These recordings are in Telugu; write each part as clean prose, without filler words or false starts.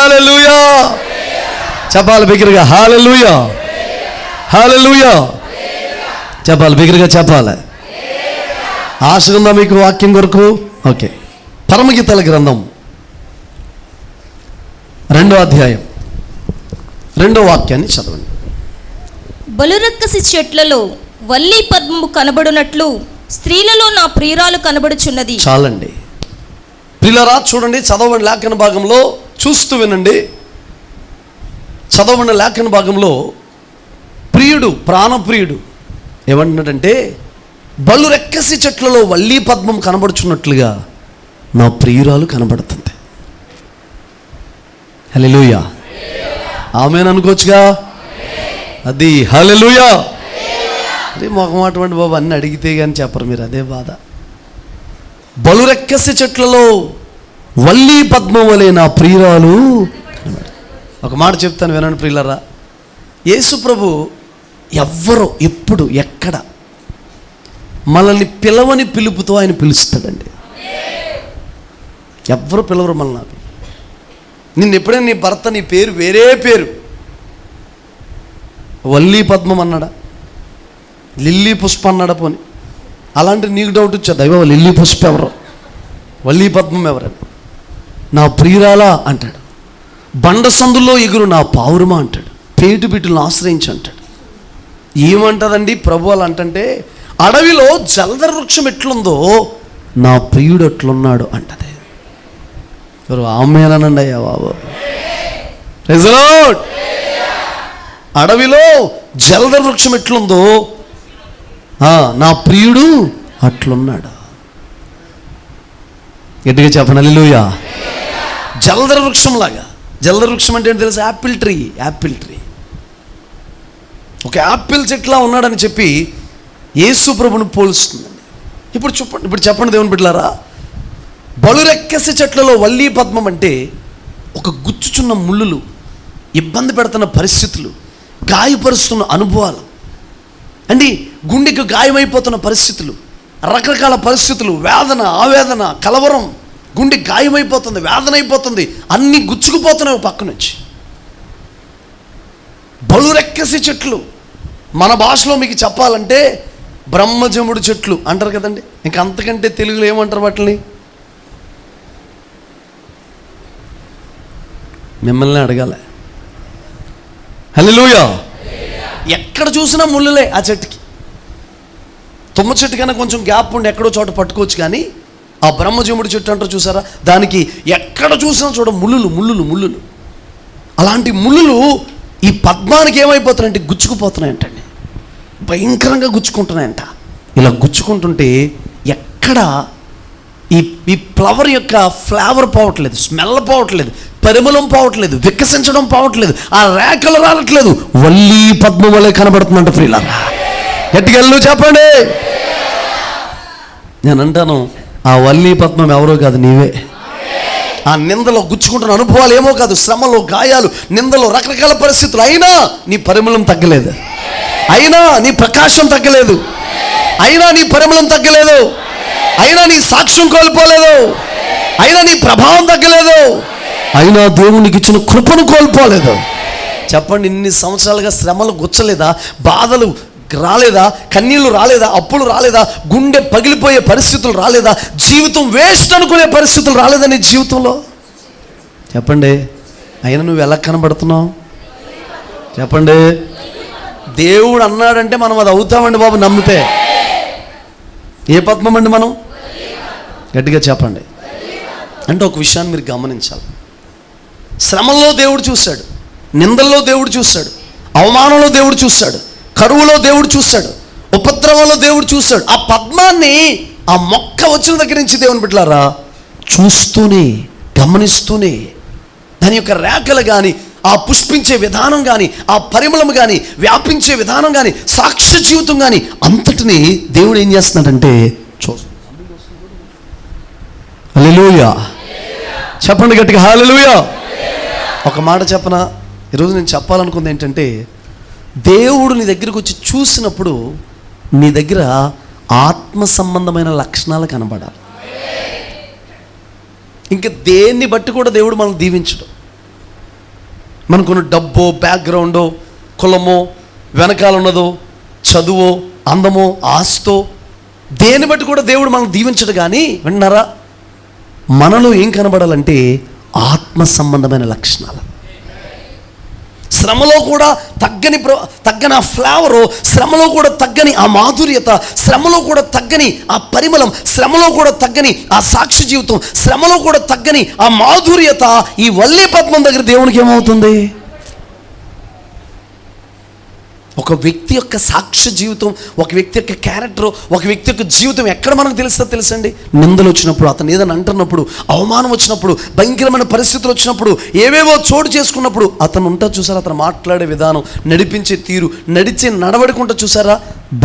హల్లెలూయా. చెప్పాలి బిగ్గరగా హల్లెలూయా, హల్లెలూయా. చెప్పాలి బిగ్గరగా చెప్పాలి. ఆశ ఉందా మీకు వాక్యం కొరకు? ఓకే, పరమగీతాల గ్రంథం 2వ అధ్యాయం 2వ వాక్యాన్ని చదవండి. బలురక్కసి చెట్లలో వల్లి పద్మము కనబడునట్లు స్త్రీలలో నా ప్రియురాలు కనబడుచున్నది. చాలండి ప్రియులారా, చూడండి, చదవండి లేఖన భాగంలో, చూస్తూ వినండి. చదవండి లేఖన భాగంలో ప్రియుడు, ప్రాణప్రియుడు ఏమంటున్నాడంటే, బలు రెక్కసి చెట్లలో వల్లి పద్మం కనబడుచున్నట్లుగా నా ప్రియురాలు కనబడుతుంది. హల్లెలూయా, ఆమేన్ అనుకోవచ్చుగా. అది హల్లెలూయా. అదే మొహమాటమండి బాబు, అన్నీ అడిగితే కానీ చెప్పరు మీరు, అదే బాధ. బలు రెక్కసి చెట్లలో వల్లి పద్మం వలె నా ప్రియురాలు. ఒక మాట చెప్తాను వినండి ప్రియులారా. యేసు ప్రభు ఎవ్వరో ఎప్పుడు ఎక్కడ మనల్ని పిలవని పిలుపుతో ఆయన పిలుస్తాడండి. ఎవ్వరు పిలవరు మనల్ని. నిన్ను ఎప్పుడైనా నీ భర్త నీ పేరు వేరే పేరు వల్లి పద్మం అన్నాడా, లిల్లీ పుష్ప అన్నాడా? పోని అలాంటి నీకు డౌట్ వచ్చేది, అయ్యో లిల్లీ పుష్ప ఎవరు, వల్లి పద్మం ఎవరని. నా ప్రియురాలా అంటాడు. బండ సందుల్లో ఎగురు నా పావురమా అంటాడు. పేటు బిడ్డలను ఆశ్రయించి అంటాడు. ఏమంటదండి ప్రభు అలా అంటే, అడవిలో జలధర వృక్షం ఎట్లుందో నా ప్రియుడు ఎట్లున్నాడు అంటది. ఎవరు ఆమేనండి అయ్యా బాబు. Praise the lord. అడవిలో జలధర వృక్షం ఎట్లుందో నా ప్రియుడు అట్లున్నాడు. గట్టిగా చెప్పండి హల్లెలూయా. జలధర వృక్షం లాగా. జలధర వృక్షం అంటే ఏంటి తెలుసు? Apple tree. యాపిల్ ట్రీ ఒక యాపిల్ చెట్లా ఉన్నాడని చెప్పి యేసు ప్రభుని పోలుస్తుందండి. ఇప్పుడు చెప్పండి దేవుని బిడ్డలారా, బలురెక్కసి చెట్లలో వల్లి పద్మం అంటే ఒక గుచ్చుచున్న ముళ్ళులు, ఇబ్బంది పెడుతున్న పరిస్థితులు, గాయపరుస్తున్న అనుభవాలు అండి, గుండెకు గాయమైపోతున్న పరిస్థితులు, రకరకాల పరిస్థితులు, వేదన, ఆవేదన, కలవరం, గుండె గాయమైపోతుంది, వేదన అయిపోతుంది, అన్నీ గుచ్చుకుపోతున్నాయి పక్క నుంచి. బలురెక్కసి చెట్లు మన భాషలో మీకు చెప్పాలంటే బ్రహ్మజముడు చెట్లు అంటారు కదండి. ఇంకా అంతకంటే తెలుగులో ఏమంటారు వాటిని? మిమ్మల్ని అడగాలి. హల్లెలూయా. ఎక్కడ చూసినా ముళ్ళులే ఆ చెట్టుకి. తుమ్మ చెట్టు కన్నా కొంచెం గ్యాప్ ఉండి ఎక్కడో చోట పట్టుకోవచ్చు, కానీ ఆ బ్రహ్మజముడు చెట్టు అంటారు చూసారా, దానికి ఎక్కడ చూసినా చూడ ముళ్ళులు ముళ్ళులు ముళ్ళులు. అలాంటి ముళ్ళులు ఈ పద్మానికి ఏమైపోతున్నాయంటే గుచ్చుకుపోతున్నాయంటండి, భయంకరంగా గుచ్చుకుంటున్నాయంట. ఇలా గుచ్చుకుంటుంటే ఎక్కడ ఈ ఫ్లవర్ యొక్క ఫ్లేవర్ పోవట్లేదు, స్మెల్ పోవట్లేదు, పరిమళం పోవట్లేదు, వికసించడం పోవట్లేదు, ఆ రేఖలు రావట్లేదు, వల్లి పద్మం వలె కనబడుతుందంట ప్రియులారా. గట్టిగా చెప్పండి. నేను అంటాను, ఆ వల్లి పద్మం ఎవరో కాదు, నీవే. ఆ నిందలో గుచ్చుకుంటున్న అనుభవాలు ఏమో కాదు, శ్రమలు, గాయాలు, నిందలు, రకరకాల పరిస్థితులు, అయినా నీ పరిమళం తగ్గలేదు, అయినా నీ ప్రకాశం తగ్గలేదు, అయినా నీ పరిమళం తగ్గలేదు, అయినా నీ సాక్ష్యం కోల్పోలేదు, అయినా నీ ప్రభావం తగ్గలేదు, అయినా దేవునికి ఇచ్చిన కృపను కోల్పోలేదు. చెప్పండి, ఇన్ని సంవత్సరాలుగా శ్రమలు గుచ్చలేదా, బాధలు రాలేదా, కన్నీళ్ళు రాలేదా, అప్పులు రాలేదా, గుండె పగిలిపోయే పరిస్థితులు రాలేదా, జీవితం వేస్ట్ అనుకునే పరిస్థితులు రాలేదా నీ జీవితంలో? చెప్పండి, అయినా నువ్వు ఎలా కనబడుతున్నావు? చెప్పండి. దేవుడు అన్నాడంటే మనం అది అవుతామండి బాబు, నమ్మితే. ఏ పద్మం అండి మనం? గట్టిగా చెప్పండి. అంటే ఒక విషయాన్ని మీరు గమనించాలి. శ్రమల్లో దేవుడు చూశాడు, నిందల్లో దేవుడు చూశాడు, అవమానంలో దేవుడు చూశాడు, కరువులో దేవుడు చూశాడు, ఉపద్రవంలో దేవుడు చూశాడు. ఆ పద్మాన్ని, ఆ మొక్క వచ్చిన దగ్గర నుంచి దేవుని బిడ్డలారా చూస్తూనే, గమనిస్తూనే, దాని యొక్క రేఖలు కానీ, ఆ పుష్పించే విధానం కానీ, ఆ పరిమళం కానీ, వ్యాపించే విధానం కానీ, సాక్ష్య జీవితం కానీ, అంతటిని దేవుడు ఏం చేస్తున్నాడంటే చూస్తున్నాడు. హల్లెలూయా. చెప్పండి గట్టిగా హల్లెలూయా. ఒక మాట చెప్పనా, ఈరోజు నేను చెప్పాలనుకుంది ఏంటంటే, దేవుడు నీ దగ్గరికి వచ్చి చూసినప్పుడు నీ దగ్గర ఆత్మ సంబంధమైన లక్షణాలు కనబడాలి. ఇంకా దేన్ని బట్టి కూడా దేవుడు మనల్ని దీవించడు. మనకున్న డబ్బో, బ్యాక్గ్రౌండో, కులమో, వెనకాల ఉన్నదో, చదువో, అందమో, ఆస్తో, దేన్ని బట్టి కూడా దేవుడు మనం దీవించడు. కానీ విన్నారా, మనలో ఏం కనబడాలంటే ఆత్మ సంబంధమైన లక్షణాలు. శ్రమలో కూడా తగ్గని ఆ ఫ్లేవరు, శ్రమలో కూడా తగ్గని ఆ మాధుర్యత, శ్రమలో కూడా తగ్గని ఆ పరిమళం, శ్రమలో కూడా తగ్గని ఆ సాక్షి జీవితం, శ్రమలో కూడా తగ్గని ఆ మాధుర్యత ఈ వల్లి పద్మం దగ్గర దేవునికి ఏమవుతుంది? ఒక వ్యక్తి యొక్క సాక్ష్య జీవితం, ఒక వ్యక్తి యొక్క క్యారెక్టర్, ఒక వ్యక్తి యొక్క జీవితం ఎక్కడ మనకు తెలుసండి? నిందలు వచ్చినప్పుడు, అతను ఏదైనా అంటున్నప్పుడు, అవమానం వచ్చినప్పుడు, భయంకరమైన పరిస్థితులు వచ్చినప్పుడు, ఏవేవో చోటు చేసుకున్నప్పుడు అతను ఉంటా చూసారా, అతను మాట్లాడే విధానం, నడిపించే తీరు, నడిచే నడవడికుంటా చూసారా,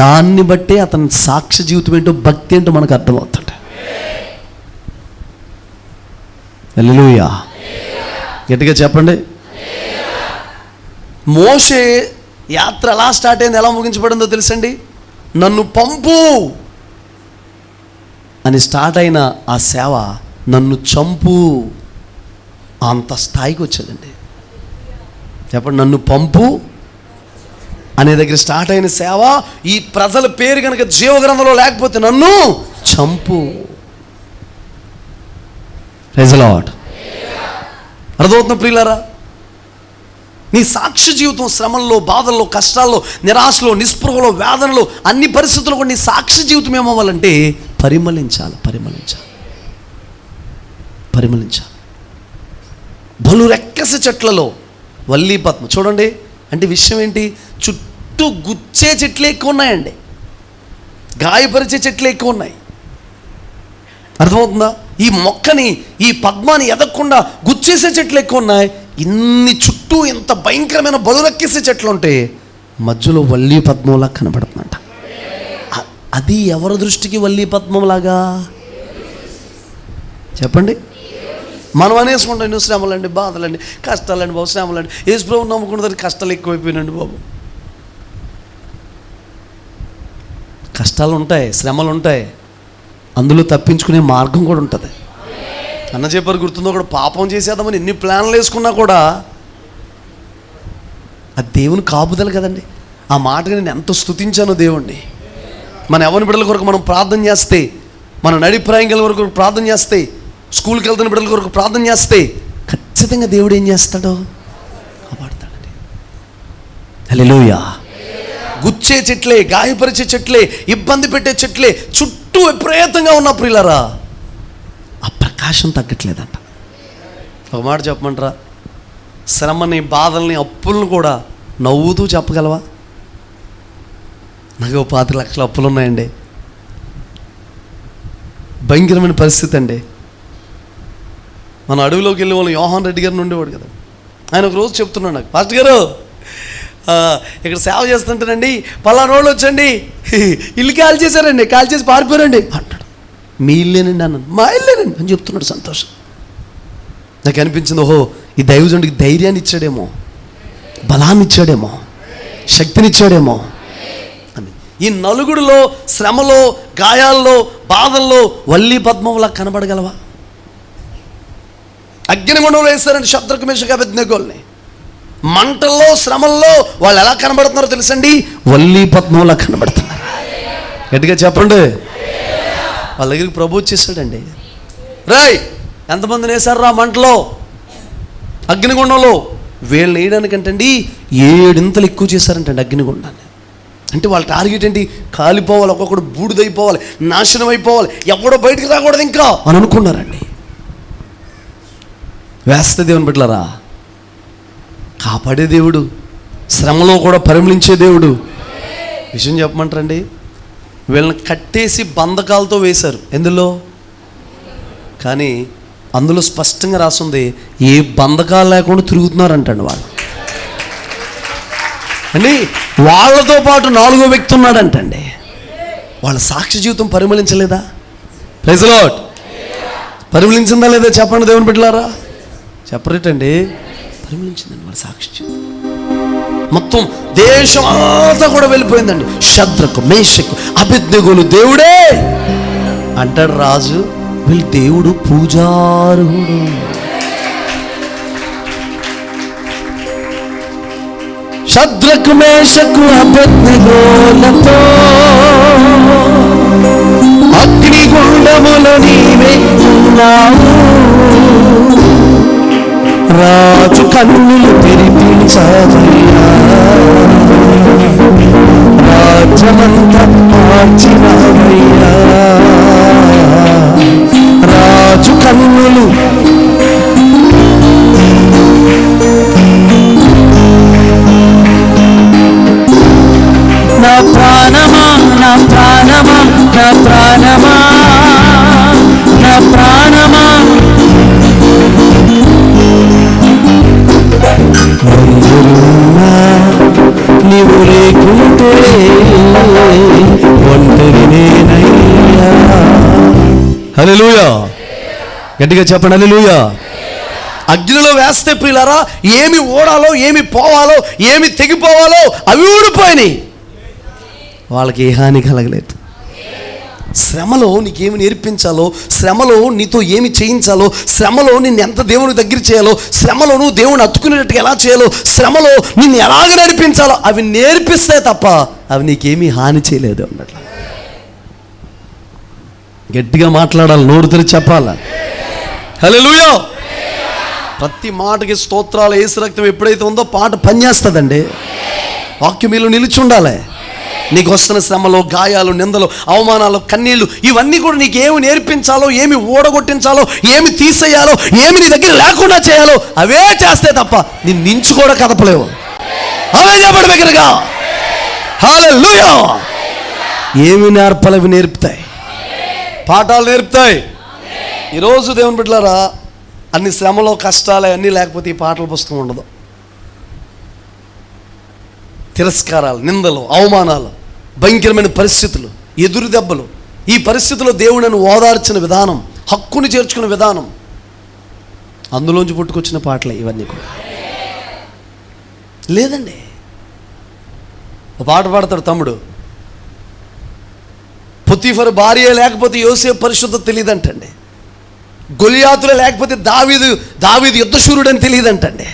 దాన్ని బట్టే అతని సాక్ష్య జీవితం ఏంటో, భక్తి ఏంటో మనకు అర్థమవుతుంది. హల్లెలూయా, గట్టిగా చెప్పండి. మోషే యాత్ర ఎలా స్టార్ట్ అయింది, ఎలా ముగించబడిందో తెలుసండి? నన్ను పంపు అని స్టార్ట్ అయిన ఆ సేవ నన్ను చంపు అంత స్థాయికి వచ్చేదండి. చెప్పండి, నన్ను పంపు అనే దగ్గర స్టార్ట్ అయిన సేవ ఈ ప్రజల పేరు కనుక జీవగ్రంథంలో లేకపోతే నన్ను చంపు. Praise the lord. అర్థమవుతున్న ప్రియులారా, నీ సాక్ష్య జీవితం శ్రమల్లో, బాధల్లో, కష్టాల్లో, నిరాశలో, నిస్పృహలో, వేదనలో, అన్ని పరిస్థితుల్లో కూడా నీ సాక్ష్య జీవితం ఏమవ్వాలంటే పరిమళించాలి. బలు రెక్కసి చెట్లలో వల్లి పద్మ చూడండి. అంటే విషయం ఏంటి? చుట్టూ గుచ్చే చెట్లు ఎక్కువ ఉన్నాయండి, గాయపరిచే చెట్లు ఎక్కువ ఉన్నాయి. అర్థమవుతుందా? ఈ మొక్కని, ఈ పద్మాని ఎదగకుండా గుచ్చేసే చెట్లు ఎక్కువ ఉన్నాయి. ఇన్ని చుట్టూ ఇంత భయంకరమైన బలురెక్కేసే చెట్లు ఉంటే మధ్యలో వల్లి పద్మంలా కనబడుతుందంట. అది ఎవరి దృష్టికి వల్లి పద్మంలాగా? చెప్పండి. మనం అనేసుకుంటాం, ఎన్నో శ్రమలండి, బాధలండి, కష్టాలండి బాబు, శ్రమలండి. యేసు ప్రభువుని నమ్ముకున్న దానికి కష్టాలు ఎక్కువైపోయినండి బాబు. కష్టాలు ఉంటాయి, శ్రమలు ఉంటాయి, అందులో తప్పించుకునే మార్గం కూడా ఉంటుంది. అన్న చెప్పారు, గుర్తుందో, కూడా పాపం చేసేద్దామని ఎన్ని ప్లాన్లు వేసుకున్నా కూడా అది దేవుని కాపుదల కదండి. ఆ మాటగా నేను ఎంత స్తుతించానో దేవుణ్ణి. మన ఎవరి బిడ్డల కొరకు మనం ప్రార్థన చేస్తే, మన నడిప్రాయం గల వరకు ప్రార్థన చేస్తే, స్కూల్కి వెళ్తున్న బిడ్డల కొరకు ప్రార్థన చేస్తే ఖచ్చితంగా దేవుడు ఏం చేస్తాడో కాపాడుతాడండి. హల్లెలూయా. గుచ్చే చెట్లే, గాయపరిచే చెట్లే, ఇబ్బంది పెట్టే చెట్లే చుట్టూ విపరీతంగా ఉన్న ప్రియులారా, ఆ ప్రకాశం తగ్గట్లేదంట. ఒక మాట చెప్పమంటారా? శ్రమని, బాధల్ని, అప్పులను కూడా నవ్వుతూ చెప్పగలవా? నాకు 5 లక్షల అప్పులు ఉన్నాయండి, భయంకరమైన పరిస్థితి అండి. మన అడవిలోకి వెళ్ళే వాళ్ళు యోహాన్ రెడ్డి గారిని ఉండేవాడు కదా, ఆయన ఒక రోజు చెప్తున్నాడు నాకు, పాస్టర్ గారు ఇక్కడ సేవ చేస్తుంటానండి, పలానా రోజులు వచ్చండి, ఇల్లు కాల్ చేశారండి, కాల్ చేసి పారిపోయారండి అంటాడు. మీ ఇల్లేనండి అన్నాను. మా ఇల్లేనండి అని చెప్తున్నాడు. సంతోషం. నాకు అనిపించింది, ఓహో ఈ దైవజనుడికి ధైర్యాన్ని ఇచ్చాడేమో, బలాన్ని ఇచ్చాడేమో, శక్తినిచ్చాడేమో అని. ఈ నలుగురిలో, శ్రమలో, గాయాల్లో, బాధల్లో వల్లి పద్మంలా కనబడగలవా? అగ్నిగుండంలో వేస్తారండి శద్రకు, మేషకు, అబేద్నెగోల్ని. మంటల్లో, శ్రమల్లో వాళ్ళు ఎలా కనబడుతున్నారో తెలుసండి? వల్లి పద్మంలా కనబడుతున్నారు. గట్టిగా చెప్పండి. వాళ్ళ దగ్గరికి ప్రభు వచ్చేసాడండి. రాయ్, ఎంతమందిని వేశారు రా మంటలో, అగ్నిగుండంలో? వీళ్ళని వేయడానికంటండి 7 ఎక్కువ చేశారంటండి అగ్నిగుండాన్ని. అంటే వాళ్ళ టార్గెట్ ఏంటి? కాలిపోవాలి, ఒక్కొక్కడు బూడిదైపోవాలి, నాశనం అయిపోవాలి, ఎవడో బయటకు రాకూడదు ఇంకా అని అనుకున్నారండి. వేస్తే దేవుని బిడ్డలారా, కాపాడే దేవుడు, శ్రమలో కూడా పరిమళించే దేవుడు. విషయం చెప్పమంటారండి, వీళ్ళని కట్టేసి బంధకాలతో వేశారు. ఎందులో? కానీ అందులో స్పష్టంగా రాస్తుంది, ఏ బంధకాలు లేకుండా తిరుగుతున్నారంటండి వాళ్ళు అండి. వాళ్ళతో పాటు 4వ వ్యక్తి ఉన్నాడంటండి. వాళ్ళ సాక్షి జీవితం పరిమళించలేదా? Praise the Lord. పరిమళించిందా లేదా చెప్పండి దేవుని బిడ్డలారా? చెప్పరేటండి, పరిమళించిందండి వాళ్ళ సాక్షి జీవితం. మొత్తం దేశం అంతా కూడా వెళ్ళిపోయిందండి. శద్రకు, మేషకు, అబేద్నెగోలు దేవుడే అంటాడు రాజు. వీళ్ళు దేవుడు పూజారుడు. షద్రకు మేషకు అబేద్నెగోలతో అగ్నిగుండములో నీవే ఉన్నావు. రాజు కన్నులు తెరిపించావయ్యా, రాజ్యమంతా మార్చినావయ్యా. రాజు కన్నులు నా ప్రాణమా, నా ప్రాణమా, నా ప్రాణమా, నా ప్రాణమా, నీవు లేకుంటే ఒంటరి నేనయ్యా. హల్లెలూయా, గట్టిగా చెప్పండి హల్లెలూయా. అగ్నిలో వేస్తే ప్రియులారా, ఏమి ఓడాలో, ఏమి పోవాలో, ఏమి తెగిపోవాలో అవి ఊడిపోయినాయి. వాళ్ళకి ఏ హాని కలగలేదు. శ్రమలో నీకేమి నేర్పించాలో, శ్రమలో నీతో ఏమి చేయించాలో, శ్రమలో నిన్ను ఎంత దేవుని దగ్గర చేయాలో, శ్రమలో నువ్వు దేవుని అతుకునేటట్టుగా ఎలా చేయాలో, శ్రమలో నిన్ను ఎలాగ నడిపించాలో అవి నేర్పిస్తే తప్ప అవి నీకేమీ హాని చేయలేదు అన్నట్లు. గట్టిగా మాట్లాడాలి, నోరు తెరిచి చెప్పాలి. హల్లెలూయా. ప్రతి మాటకి స్తోత్రాలు. యేసు రక్తం ఎప్పుడైతే ఉందో పాట పనిచేస్తుందండి. వాక్యం మీలో నిలిచి ఉండాలి. నీకు వస్తున్న శ్రమలో, గాయాలు, నిందలు, అవమానాలు, కన్నీళ్లు ఇవన్నీ కూడా నీకు ఏమి నేర్పించాలో, ఏమి ఓడగొట్టించాలో, ఏమి తీసేయాలో, ఏమి నీ దగ్గర లేకుండా చేయాలో అవే చేస్తే తప్ప నీ నుంచి కూడా కదపలేవు. అవే చెప్పండి దగ్గరగా. హల్లెలూయా. ఏమి నేర్పాలవి నేర్పుతాయి, పాఠాలు నేర్పుతాయి. ఈరోజు దేవుని బిడ్డలారా, అన్ని శ్రమలో, కష్టాలే అన్నీ లేకపోతే ఈ పాటల పుస్తకం ఉండదు. తిరస్కారాలు, నిందలు, అవమానాలు, భయంకరమైన పరిస్థితులు, ఎదురు దెబ్బలు, ఈ పరిస్థితుల్లో దేవుడిని ఓదార్చిన విధానం, హక్కుని చేర్చుకున్న విధానం, అందులోంచి పుట్టుకొచ్చిన పాటలే ఇవన్నీ కూడా. లేదండి, ఒక పాట పాడతాడు తమ్ముడు, పొతీఫరు భార్య లేకపోతే యోసేపు పరిశుద్ధత తెలియదంటండి, గొలియాతులే లేకపోతే దావీదు యుద్ధశూరుడు అని తెలియదంటండి,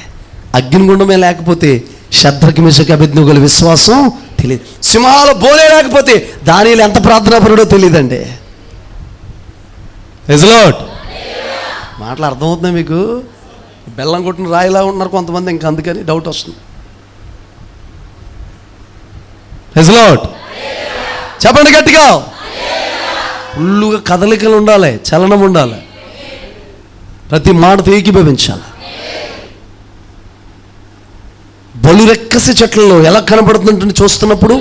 అగ్నిగుండమే లేకపోతే షద్రకు మేషకు అబేద్నెగోల విశ్వాసం తెలియదు, సింహాల బోలే లేకపోతే దానియేలు ఎంత ప్రార్థనాపరుడో తెలియదండి. Praise the lord. మాటలు అర్థమవుతుందా మీకు? బెల్లం కొట్టిన రాయిలా ఉన్నారు కొంతమంది, ఇంకా అందుకని డౌట్ వస్తుంది. Praise the lord. చెప్పండి గట్టిగా. ఫుల్లుగా కదలికలు ఉండాలి, చలనం ఉండాలి, ప్రతి మాటతో ఏకీభవించాలి. బలురెక్కసి చెట్లలో ఎలా కనబడుతుందంటే చూస్తున్నప్పుడు,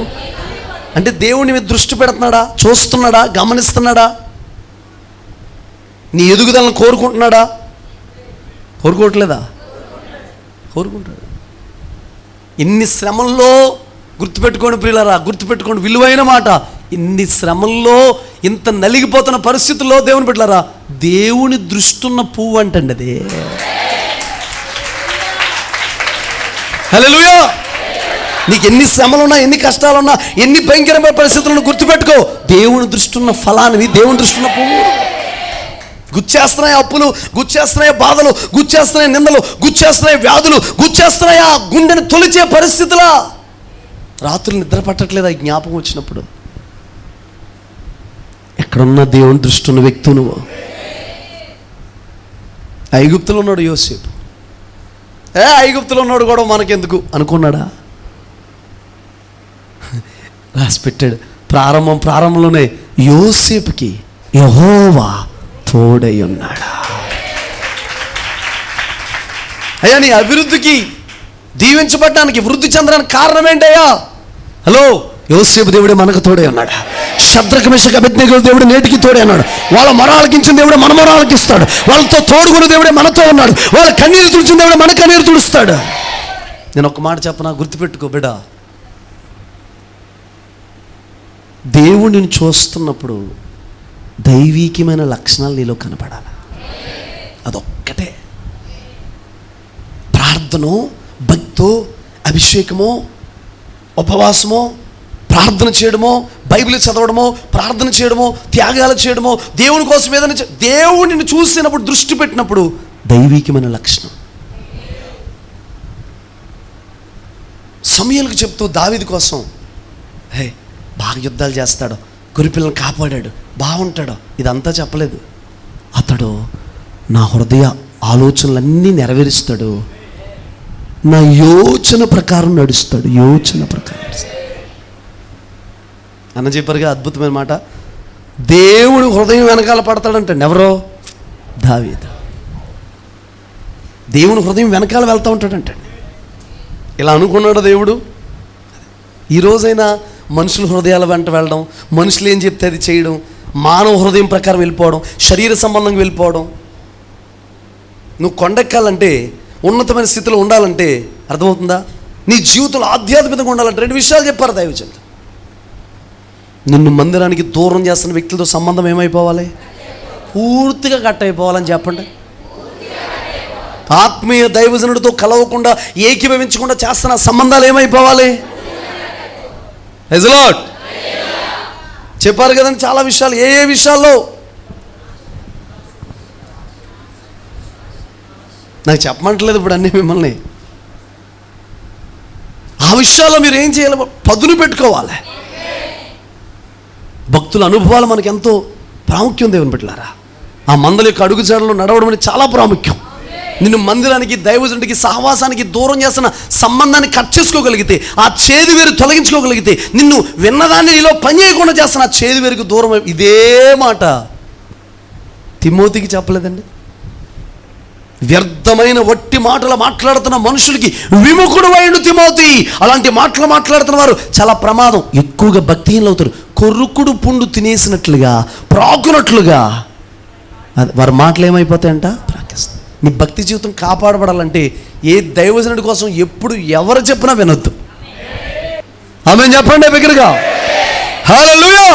అంటే దేవుని మీద దృష్టి పెడుతున్నాడా, చూస్తున్నాడా, గమనిస్తున్నాడా, నీ ఎదుగుదలను కోరుకుంటున్నాడా? కోరుకోవట్లేదా? కోరుకుంటాడు. ఇన్ని శ్రమల్లో గుర్తుపెట్టుకోండి ప్రియులారా, గుర్తుపెట్టుకోండి, విలువైన మాట. ఇన్ని శ్రమల్లో, ఇంత నలిగిపోతున్న పరిస్థితుల్లో దేవుని బిడ్డలారా, దేవుని దృష్టి ఉన్న పువ్వు అంటండి అది. హల్లెలూయా. నీకు ఎన్ని శ్రమలున్నా, ఎన్ని కష్టాలున్నా, ఎన్ని భయంకరమైన పరిస్థితులను గుర్తుపెట్టుకో, దేవుని దృష్టి ఉన్న ఫలానివి, దేవుని దృష్టి ఉన్న పువ్వు. గుచ్చేస్తున్నాయి అప్పులు, గుచ్చేస్తున్నాయి బాధలు, గుచ్చేస్తున్నాయి నిందలు, గుచ్చేస్తున్నాయి వ్యాధులు, గుచ్చేస్తున్నాయి ఆ గుండెని తొలిచే పరిస్థితులా. రాత్రులు నిద్ర పట్టట్లేదు ఆ జ్ఞాపకం వచ్చినప్పుడు. ఎక్కడున్నా దేవుని దృష్టి ఉన్న వ్యక్తి నువ్వు. ఐగుప్తులో ఉన్నాడు యోసేపు. ఐగుప్తులో ఉన్నాడు కూడా మనకెందుకు అనుకున్నాడా? రాసి పెట్టాడు. ప్రారంభంలోనే యోసేపుకి యెహోవా తోడై ఉన్నాడా. అయ్యా, నీ అభివృద్ధికి, దీవించబడ్డానికి, వృద్ధి చెందడానికి కారణం ఏంటయ్యా? హలో, యోసేపు దేవుడే మనకు తోడే ఉన్నాడు. షద్రకు మేషకు అబేద్నెగోల దేవుడు నేటికి తోడే ఉన్నాడు. వాళ్ళ మొరాలకించిన దేవుడే మన మొరాలకిస్తాడు. వాళ్ళతో తోడుగున్న దేవుడే మనతో ఉన్నాడు. వాళ్ళ కన్నీరు తుడిచిన దేవుడే మన కన్నీరు తుడుస్తాడు. నేను ఒక మాట చెప్పనా, గుర్తుపెట్టుకో బిడ్డ. దేవుడిని చూస్తున్నప్పుడు దైవీకమైన లక్షణాలు నీలో కనపడాలి. అదొక్కటే. ప్రార్థనో, భక్తో, అభిషేకమో, ఉపవాసమో, ప్రార్థన చేయడమో, బైబిల్ చదవడమో, ప్రార్థన చేయడమో, త్యాగాలు చేయడమో, దేవుని కోసం ఏదైనా దేవుడిని చూసినప్పుడు, దృష్టి పెట్టినప్పుడు దైవీకమైన లక్షణం. సమూయేలుకు చెప్తూ దావీదు కోసం, హే బాగా యుద్ధాలు చేస్తాడు, గొర్రెపిల్లని కాపాడాడు, బాగుంటాడు, ఇదంతా చెప్పలేదు. అతడు నా హృదయ ఆలోచనలన్నీ నెరవేరుస్తాడు, నా యోచన ప్రకారం నడుస్తాడు, యోచన ప్రకారం నడుస్తాడు అన్న చెప్పారుగా. అద్భుతమైన మాట. దేవుడు హృదయం వెనకాల పడతాడంటండి. ఎవరో? దావీదు. దేవుని హృదయం వెనకాల వెళ్తూ ఉంటాడంటండి. ఇలా అనుకున్నాడు దేవుడు. ఈరోజైనా మనుషుల హృదయాల వెంట వెళ్ళడం, మనుషులు ఏం చెప్తే అది చేయడం, మానవ హృదయం ప్రకారం వెళ్ళిపోవడం, శరీర సంబంధంగా వెళ్ళిపోవడం. నువ్వు కొండెక్కాలంటే, ఉన్నతమైన స్థితిలో ఉండాలంటే అర్థమవుతుందా? నీ జీవితంలో ఆధ్యాత్మికంగా ఉండాలంటే 2 విషయాలు చెప్పారు దైవజనులు. నిన్ను మందిరానికి దూరం చేస్తున్న వ్యక్తులతో సంబంధం ఏమైపోవాలి? పూర్తిగా కట్ అయిపోవాలని చెప్పండి. ఆత్మీయ దైవజనుడితో కలవకుండా, ఏకీభవించకుండా చేస్తున్న సంబంధాలు ఏమైపోవాలి? చెప్పారు కదండి చాలా విషయాలు. ఏ విషయాల్లో నాకు చెప్పమంటలేదు ఇప్పుడు అన్నీ మిమ్మల్ని. ఆ విషయాల్లో మీరు ఏం చేయాలి? పదును పెట్టుకోవాలి. భక్తుల అనుభవాలు మనకు ఎంతో ప్రాముఖ్యం దేవుని బిడ్డలారా. ఆ మందల యొక్క అడుగుజాడలో నడవడం అనేది చాలా ప్రాముఖ్యం. నిన్ను మందిరానికి, దైవజనుడికి, సహవాసానికి దూరం చేస్తున్న సంబంధాన్ని కట్ చేసుకోగలిగితే, ఆ చేదు వేరు తొలగించుకోగలిగితే, నిన్ను విన్నదాన్ని నీలో పని చేయకుండా చేస్తున్న ఆ చేదు వేరుకు దూరం. ఇదే మాట తిమోతికి చెప్పలేదండి? వ్యర్థమైన వట్టి మాటలు మాట్లాడుతున్న మనుషుడికి విముఖుడు అయిన తిమోతి. అలాంటి మాటలు మాట్లాడుతున్న వారు చాలా ప్రమాదం. ఎక్కువగా భక్తిహీనులు అవుతారు. కొరుకుడు పుండు తినేసినట్లుగా, ప్రాకునట్లుగా వారి మాటలు ఏమైపోతాయంట? ప్రాకిస్తాయి. నీ భక్తి జీవితం కాపాడబడాలంటే ఏ దైవజనుడి కోసం ఎప్పుడు ఎవరు చెప్పినా వినొద్దు. ఆమేన్ చెప్పండి బిగ్గరగా. హల్లెలూయా.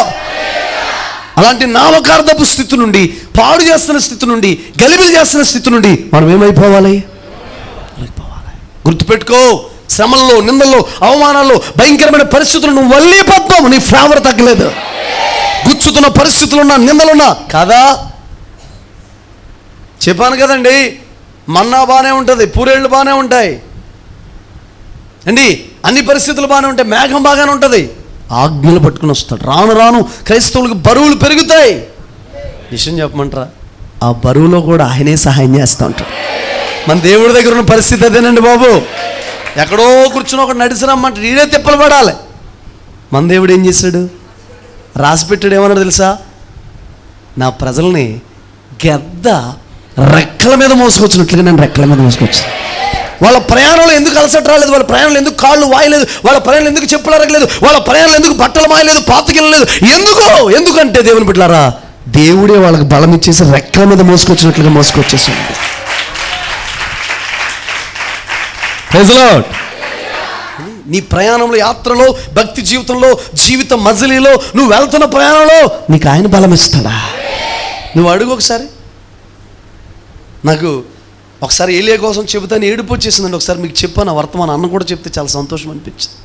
అలాంటి నామకార్థపు స్థితి నుండి, పాడు చేస్తున్న స్థితి నుండి, గలిబిలి చేస్తున్న స్థితి నుండి మనం ఏమైపోవాలి? గుర్తుపెట్టుకో, శ్రమల్లో, నిందల్లో, అవమానాల్లో, భయంకరమైన పరిస్థితులు నువ్వు వల్లి పద్మం, నీ ఫ్లేవర్ తగ్గలేదు. గుచ్చుతున్న పరిస్థితులున్నా, నిందలున్నా కదా. చెప్పాను కదండి, మన్నా బాగానే ఉంటుంది, పూరేళ్ళు బాగానే ఉంటాయి అండి, అన్ని పరిస్థితులు బాగానే ఉంటాయి, మేఘం బాగానే ఉంటుంది. ఆజ్ఞలు పట్టుకుని వస్తాడు. రాను రాను క్రైస్తవులకు బరువులు పెరుగుతాయి. విషయం చెప్పమంటారా? ఆ బరువులో కూడా ఆయనే సహాయం చేస్తూ ఉంటాడు. మన దేవుడి దగ్గర ఉన్న పరిస్థితి అదేనండి బాబు. ఎక్కడో కూర్చుని ఒకటి నడిచిరమ్మంటే ఈడే తిప్పలు పడాలి. మన దేవుడు ఏం చేశాడు? రాసి పెట్టాడు. ఏమన్నాడు తెలుసా? నా ప్రజల్ని గెద్ద రెక్కల మీద మోసుకొచ్చినట్లుగా నేను రెక్కల మీద మోసుకొచ్చాను. వాళ్ళ ప్రయాణంలో ఎందుకు అలసట రాలేదు? వాళ్ళ ప్రయాణంలో ఎందుకు కాళ్ళు వాయలేదు? వాళ్ళ ప్రయాణంలో ఎందుకు చెప్పులు అరగలేదు? వాళ్ళ ప్రయాణంలో ఎందుకు బట్టలు మాయలేదు, పాతకెళ్ళలేదు? ఎందుకంటే దేవుని బిడ్డలారా, దేవుడే వాళ్ళకి బలం ఇచ్చేసి రెక్కల మీద మోసుకొచ్చినట్లుగా మోసుకొచ్చేసాడు. Praise the Lord. నీ ప్రయాణంలో, యాత్రలో, భక్తి జీవితంలో, జీవిత మజిలీలో, నువ్వు వెళ్తున్న ప్రయాణంలో నీకు ఆయన బలం ఇస్తాడా? నువ్వు అడుగు ఒకసారి. నాకు ఒకసారి ఏలియా కోసం చెబుతాను, ఏడుపు వచ్చేసిందండి. ఒకసారి మీకు చెప్పాను వర్తమానం, అన్న కూడా చెప్తే చాలా సంతోషం అనిపించింది.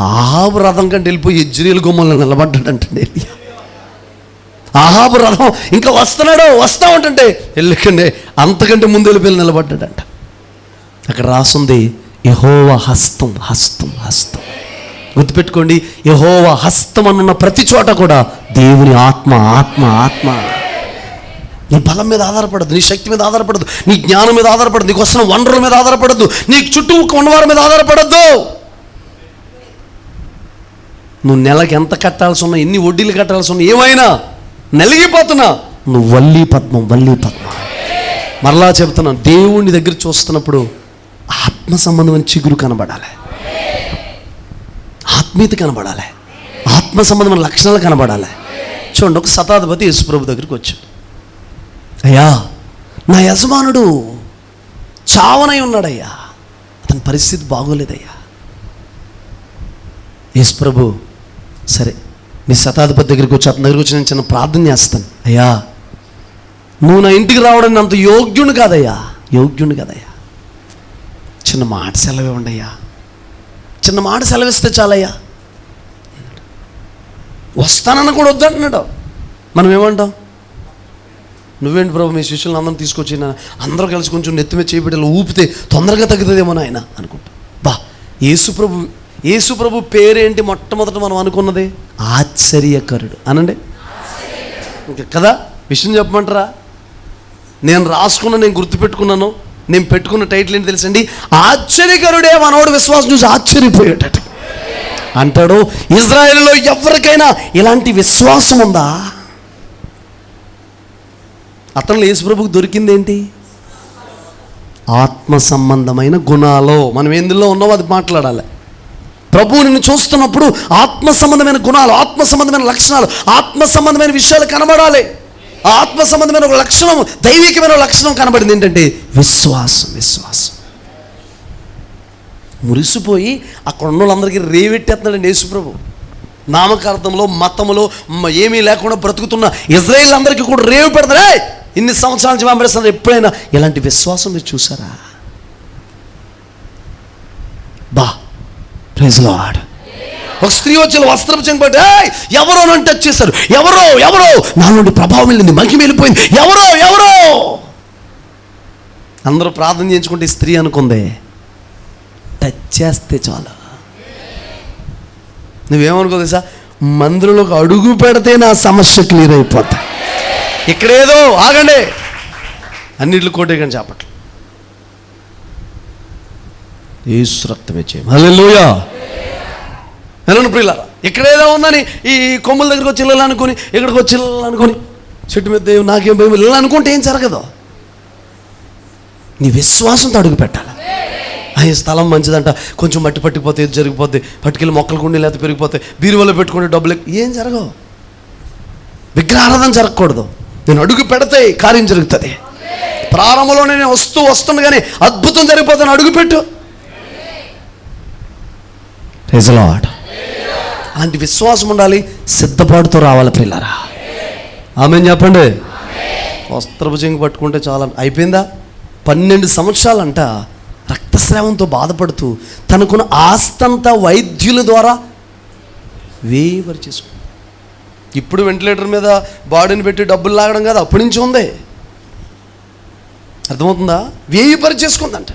ఆహాబు రథం కంటే వెళ్ళిపోయి యెజ్రెయేలు గుమ్మల్లో నిలబడ్డాడంటే ఏలియా. ఆహాబు రథం ఇంకా వస్తా ఉంటుంటే వెళ్ళకండి అంతకంటే ముందు వెళ్ళిపోయి నిలబడ్డాడంట. అక్కడ రాసుంది యెహోవా హస్తం, హస్తం, హస్తం. గుర్తుపెట్టుకోండి, యెహోవా హస్తం అన్న ప్రతి చోట కూడా దేవుని ఆత్మ, ఆత్మ, ఆత్మ. నీ బలం మీద ఆధారపడద్దు, నీ శక్తి మీద ఆధారపడద్దు, నీ జ్ఞానం మీద ఆధారపడద్దు, నీకు వస్తున్న వనరుల మీద ఆధారపడద్దు, నీకు చుట్టూ ఉన్నవారి మీద ఆధారపడద్దు. నువ్వు నెలకి ఎంత కట్టాల్సి ఉన్నా, ఎన్ని వడ్డీలు కట్టాల్సి ఉన్నా, ఏమైనా నలిగిపోతున్నా, నువ్వు వల్లి పద్మం, వల్లి పద్మం. మరలా చెబుతున్నాను, దేవుని దగ్గర చూస్తున్నప్పుడు ఆత్మ సంబంధమైన చిగురు కనబడాలి, ఆత్మీయత కనబడాలి, ఆత్మ సంబంధమైన లక్షణాలు కనబడాలి. చూడండి, ఒక శతాధిపతి యేసుప్రభు దగ్గరికి వచ్చాడు. అయ్యా, నా యజమానుడు చావనై ఉన్నాడయ్యా, అతని పరిస్థితి బాగోలేదయ్యా. యేసుప్రభు, సరే నీ శతాధిపతి దగ్గరికి వచ్చి, అతని దగ్గరికి వచ్చి నేను చిన్న ప్రార్థన చేస్తాను. అయ్యా, నువ్వు నా ఇంటికి రావడానికి అంత యోగ్యుని కాదయ్యా, యోగ్యుని కాదయ్యా, చిన్న మాట సెలవు ఇవ్వండి అయ్యా, చిన్న మాట సెలవిస్తే చాలయ్యా. వస్తానన్న కూడా వద్దంటున్నాడు. మనం ఏమంటాం? నువ్వేంటి ప్రభు మీ శిష్యులను అందరం తీసుకొచ్చి అందరూ కలిసి కొంచెం నెత్తి మీద చేపెట్టేలా ఊపితే తొందరగా తగ్గుతుందేమో ఆయన అనుకుంటా. బా, యేసు ప్రభు పేరేంటి మొట్టమొదట మనం అనుకున్నది? ఆశ్చర్యకరుడు అనండి. ఇంకా కదా విషయం చెప్పమంటారా? నేను రాసుకున్నా, నేను గుర్తుపెట్టుకున్నాను, నేను పెట్టుకున్న టైటిల్ ఏంటి తెలుసండి? ఆశ్చర్యకరుడే. మనోడు విశ్వాసం చూసి ఆశ్చర్యపోయేటట్టు అంటాడు. ఇజ్రాయేలులో ఎవరికైనా ఇలాంటి విశ్వాసం ఉందా? అతను యేసు ప్రభువుకు దొరికింది ఏంటి? ఆత్మ సంబంధమైన గుణాలు. మనం ఎందులో ఉన్నామో అది మాట్లాడాలి. ప్రభువు నిన్ను చూస్తున్నప్పుడు ఆత్మ సంబంధమైన గుణాలు, ఆత్మ సంబంధమైన లక్షణాలు, ఆత్మ సంబంధమైన విషయాలు కనబడాలి. ఆ ఆత్మ సంబంధమైన ఒక లక్షణం, దైవికమైన లక్షణం కనబడింది. ఏంటంటే విశ్వాసం. మురిసిపోయి అక్కడ ఉన్న వాళ్ళందరికీ రేవెట్టేస్తున్నాడండి యేసు ప్రభు. నామకార్థంలో మతములో ఏమీ లేకుండా బ్రతుకుతున్న ఇజ్రాయేల్ అందరికీ కూడా రేవు పెడతారే, ఇన్ని సంవత్సరాల నుంచి వెంబడిస్తున్నారు. ఎప్పుడైనా ఇలాంటి విశ్వాసం మీరు చూసారా? బా, ప్రైజ్ లార్డ్. ఒక స్త్రీ వచ్చి వస్త్రం చెంపట్టి ఎవరో నన్ను టచ్ చేశారు, ఎవరో నా నుండి ప్రభావం వెళ్ళింది, మహిమ వెళ్ళిపోయింది, ఎవరో అందరూ ప్రార్థన చేయించుకుంటే ఈ స్త్రీ అనుకుందే టచ్ చేస్తే చాలు. నువ్వేమనుకో తెలుసా? మందిరంలోకి అడుగు పెడితే నా సమస్య క్లియర్ అయిపోతాయి. ఇక్కడేదో ఆగండి, అన్నిట్లు కోటే కానీ చేపట్లు యేసు రక్తమే చేయం. హల్లెలూయా. వెళ్ళండి ప్రియులారా. ఇక్కడేదో ఉందని ఈ కొమ్ముల దగ్గరికి వచ్చి వెళ్ళాలనుకుని, ఇక్కడికి వచ్చి వెళ్ళాలనుకుని, చెట్టు మీద దేవుడు నాకేం భయం వెళ్ళాలనుకుంటే ఏం జరగదు. నీ విశ్వాసంతో అడుగు పెట్టాలి. ఈ స్థలం మంచిదంట, కొంచెం మట్టి పట్టిపోతే ఇది జరిగిపోతే, పట్టుకెళ్ళి మొక్కలు కుండి లేకపోతే పెరిగిపోతే, బీరువాలో పెట్టుకుంటే డబ్బులు ఏం జరగవు. విగ్రహారాధన జరగకూడదు. నేను అడుగు పెడితే కార్యం జరుగుతుంది. ప్రారంభంలోనే నేను వస్తుండగానే అద్భుతం జరిగిపోతాను. అడుగు పెట్టు. Praise lord. అలాంటి విశ్వాసం ఉండాలి. సిద్ధపాటుతో రావాలి ప్రియులారా. ఆమేన్ చెప్పండి. వస్త్రపు చెంగు పట్టుకుంటే చాలా అయిపోయిందా? 12 సంవత్సరాలంట రక్తస్రావంతో బాధపడుతూ తనకున్న ఆస్తంతా వైద్యుల ద్వారా వేవర్ చేసుకుంది. ఇప్పుడు వెంటిలేటర్ మీద బాడీని పెట్టి డబ్బులు లాగడం కాదు, అప్పటి నుంచి ఉంది. అర్థమవుతుందా? వేయిపరి చేసుకుందంట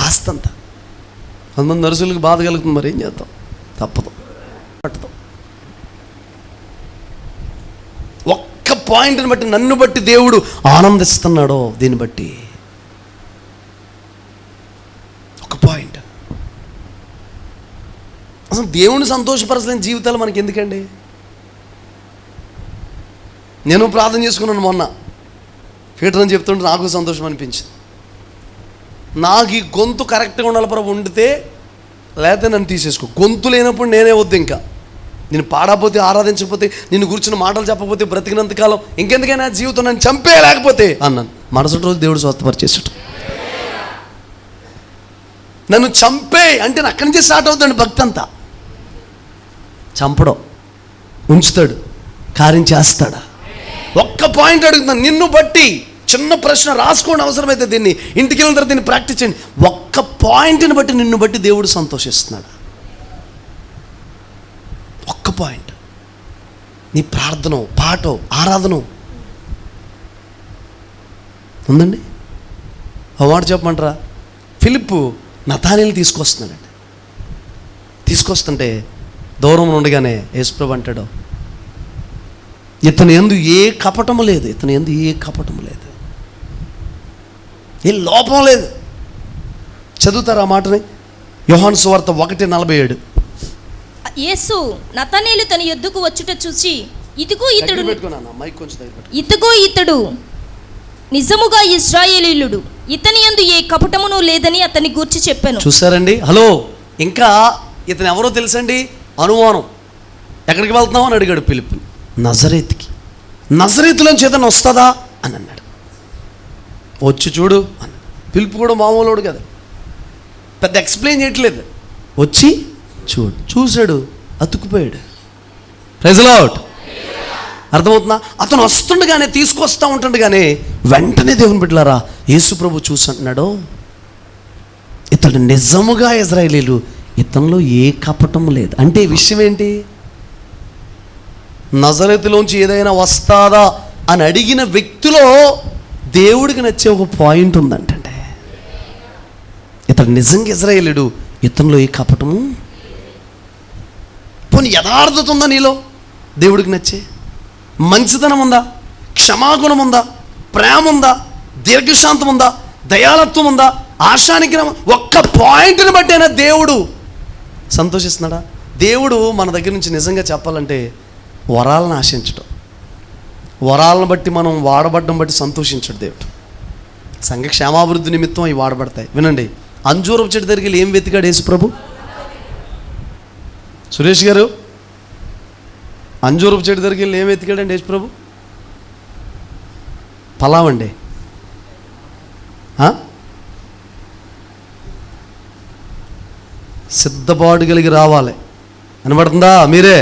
ఆస్తంతా. కొంతమంది నర్సులకు బాధ కలుగుతుంది, మరి ఏం చేద్దాం, తప్పదు, పట్టదు. ఒక్క పాయింట్ని బట్టి, నన్ను బట్టి దేవుడు ఆనందిస్తున్నాడో దీన్ని బట్టి. ఒక పాయింట్. అసలు దేవుని సంతోషపరచలేని జీవితాలు మనకి ఎందుకండి? నేను ప్రార్థన చేసుకున్నాను మొన్న, పీటర్ అని చెప్తుంటే నాకు సంతోషం అనిపించింది. నాకు ఈ గొంతు కరెక్ట్గా ఉండాలి ప్రభు, ఉండితే లేకపోతే నన్ను తీసేసుకో. గొంతు లేనప్పుడు నేనే వద్దు. ఇంకా నేను పాడకపోతే, ఆరాధించకపోతే, నిన్ను కూర్చున్న మాటలు చెప్పకపోతే బ్రతికినంతకాలం ఇంకెందుకైనా జీవితం నన్ను చంపేయలేకపోతే అన్నాను. మరుసటి రోజు దేవుడు స్వస్థపరిచేసాడు. నన్ను చంపే అంటే అక్కడి నుంచి స్టార్ట్ అవుతాడు భక్తి అంతా. చంపడం, ఉంచుతాడు, కార్యం చేస్తాడా? ఒక్క పాయింట్ అడుగుతున్నాను, నిన్ను బట్టి. చిన్న ప్రశ్న రాసుకోండి, అవసరమైతే దీన్ని ఇంటికి వెళ్ళిన తర్వాత దీన్ని ప్రాక్టీస్ చేయండి. ఒక్క పాయింట్ని బట్టి నిన్ను బట్టి దేవుడు సంతోషిస్తున్నాడు. ఒక్క పాయింట్. నీ ప్రార్థన, పాట, ఆరాధన ఉందండి. ఆ మాట చెప్పమంటారా? ఫిలిప్పు నతానేలు తీసుకొస్తున్నాడండి. తీసుకొస్తుంటే దూరం ఉండగానే యేసుప్రభు అంటాడు, ఇతని యందు ఏ కపటము లేదు, ఇతని యందు ఏ కపటము లేదు, ఏ లోపం లేదు. చదువుతారా ఆ మాటని? యోహాను సువార్త 1:47. యేసు నతనేలు తన యొద్దకు వచ్చుట చూసి, ఇదిగో ఇతడు నిజముగా ఇశ్రాయేలీయుడు, ఇతని యందు ఏ కపటమును లేదని అతని గూర్చి చెప్పాను. చూసారండి? హలో, ఇంకా ఇతను ఎవరో తెలుసండి? అనుమానం. ఎక్కడికి వెళ్తున్నావు అని అడిగాడు ఫిలిప్పు. నజరేతుకి. నజరేతులోంచి ఏదైనా వస్తుందా అని అన్నాడు. వచ్చి చూడు అన్నాడు. ఫిలిప్పు కూడా మామూలుడు కదా, పెద్ద ఎక్స్ప్లెయిన్ చేయట్లేదు. వచ్చి చూడు. చూశాడు, అతుక్కుపోయాడు. Praise lord. అర్థమవుతుందా? అతను వస్తుండగానే, తీసుకొస్తా ఉంటుండగానే వెంటనే దేవుని బిడ్డలారా యేసు ప్రభు చూసి అంటున్నాడు, ఇతడు నిజముగా ఇశ్రాయేలీయులు, ఇతనిలో ఏ కపటం లేదు. అంటే విషయం ఏంటి? నజరేతులోంచి ఏదైనా వస్తాదా అని అడిగిన వ్యక్తిలో దేవుడికి నచ్చే ఒక పాయింట్ ఉందంటే, ఇతడు నిజంగా ఇజ్రాయేలీయుడు, ఇతనిలో ఏ కపటము, పోనీ యథార్థత ఉందా నీలో, దేవుడికి నచ్చే మంచితనం ఉందా, క్షమాగుణం ఉందా, ప్రేమ ఉందా, దీర్ఘశాంతం ఉందా, దయాళత్వం ఉందా, ఆశానిగ్రహం, ఒక్క పాయింట్ని బట్టైనా దేవుడు సంతోషిస్తున్నాడా? దేవుడు మన దగ్గర నుంచి నిజంగా చెప్పాలంటే వరాలను ఆశించడం, వరాలను బట్టి మనం వాడబడ్డం బట్టి సంతోషించడు దేవుడు. సంఘ క్షేమాభివృద్ధి నిమిత్తం అవి వాడబడతాయి. వినండి, అంజూరపు చెట్టు దగ్గరికి ఏం వెతికాడు యేసు ప్రభు? సురేష్ గారు, అంజూరపు చెట్టు దగ్గరికి వెళ్ళి ఏం వెతికాడండి యేసు ప్రభు? ఫలామండి. సిద్ధపాటు కలిగి రావాలి. వినబడుతుందా? మీరే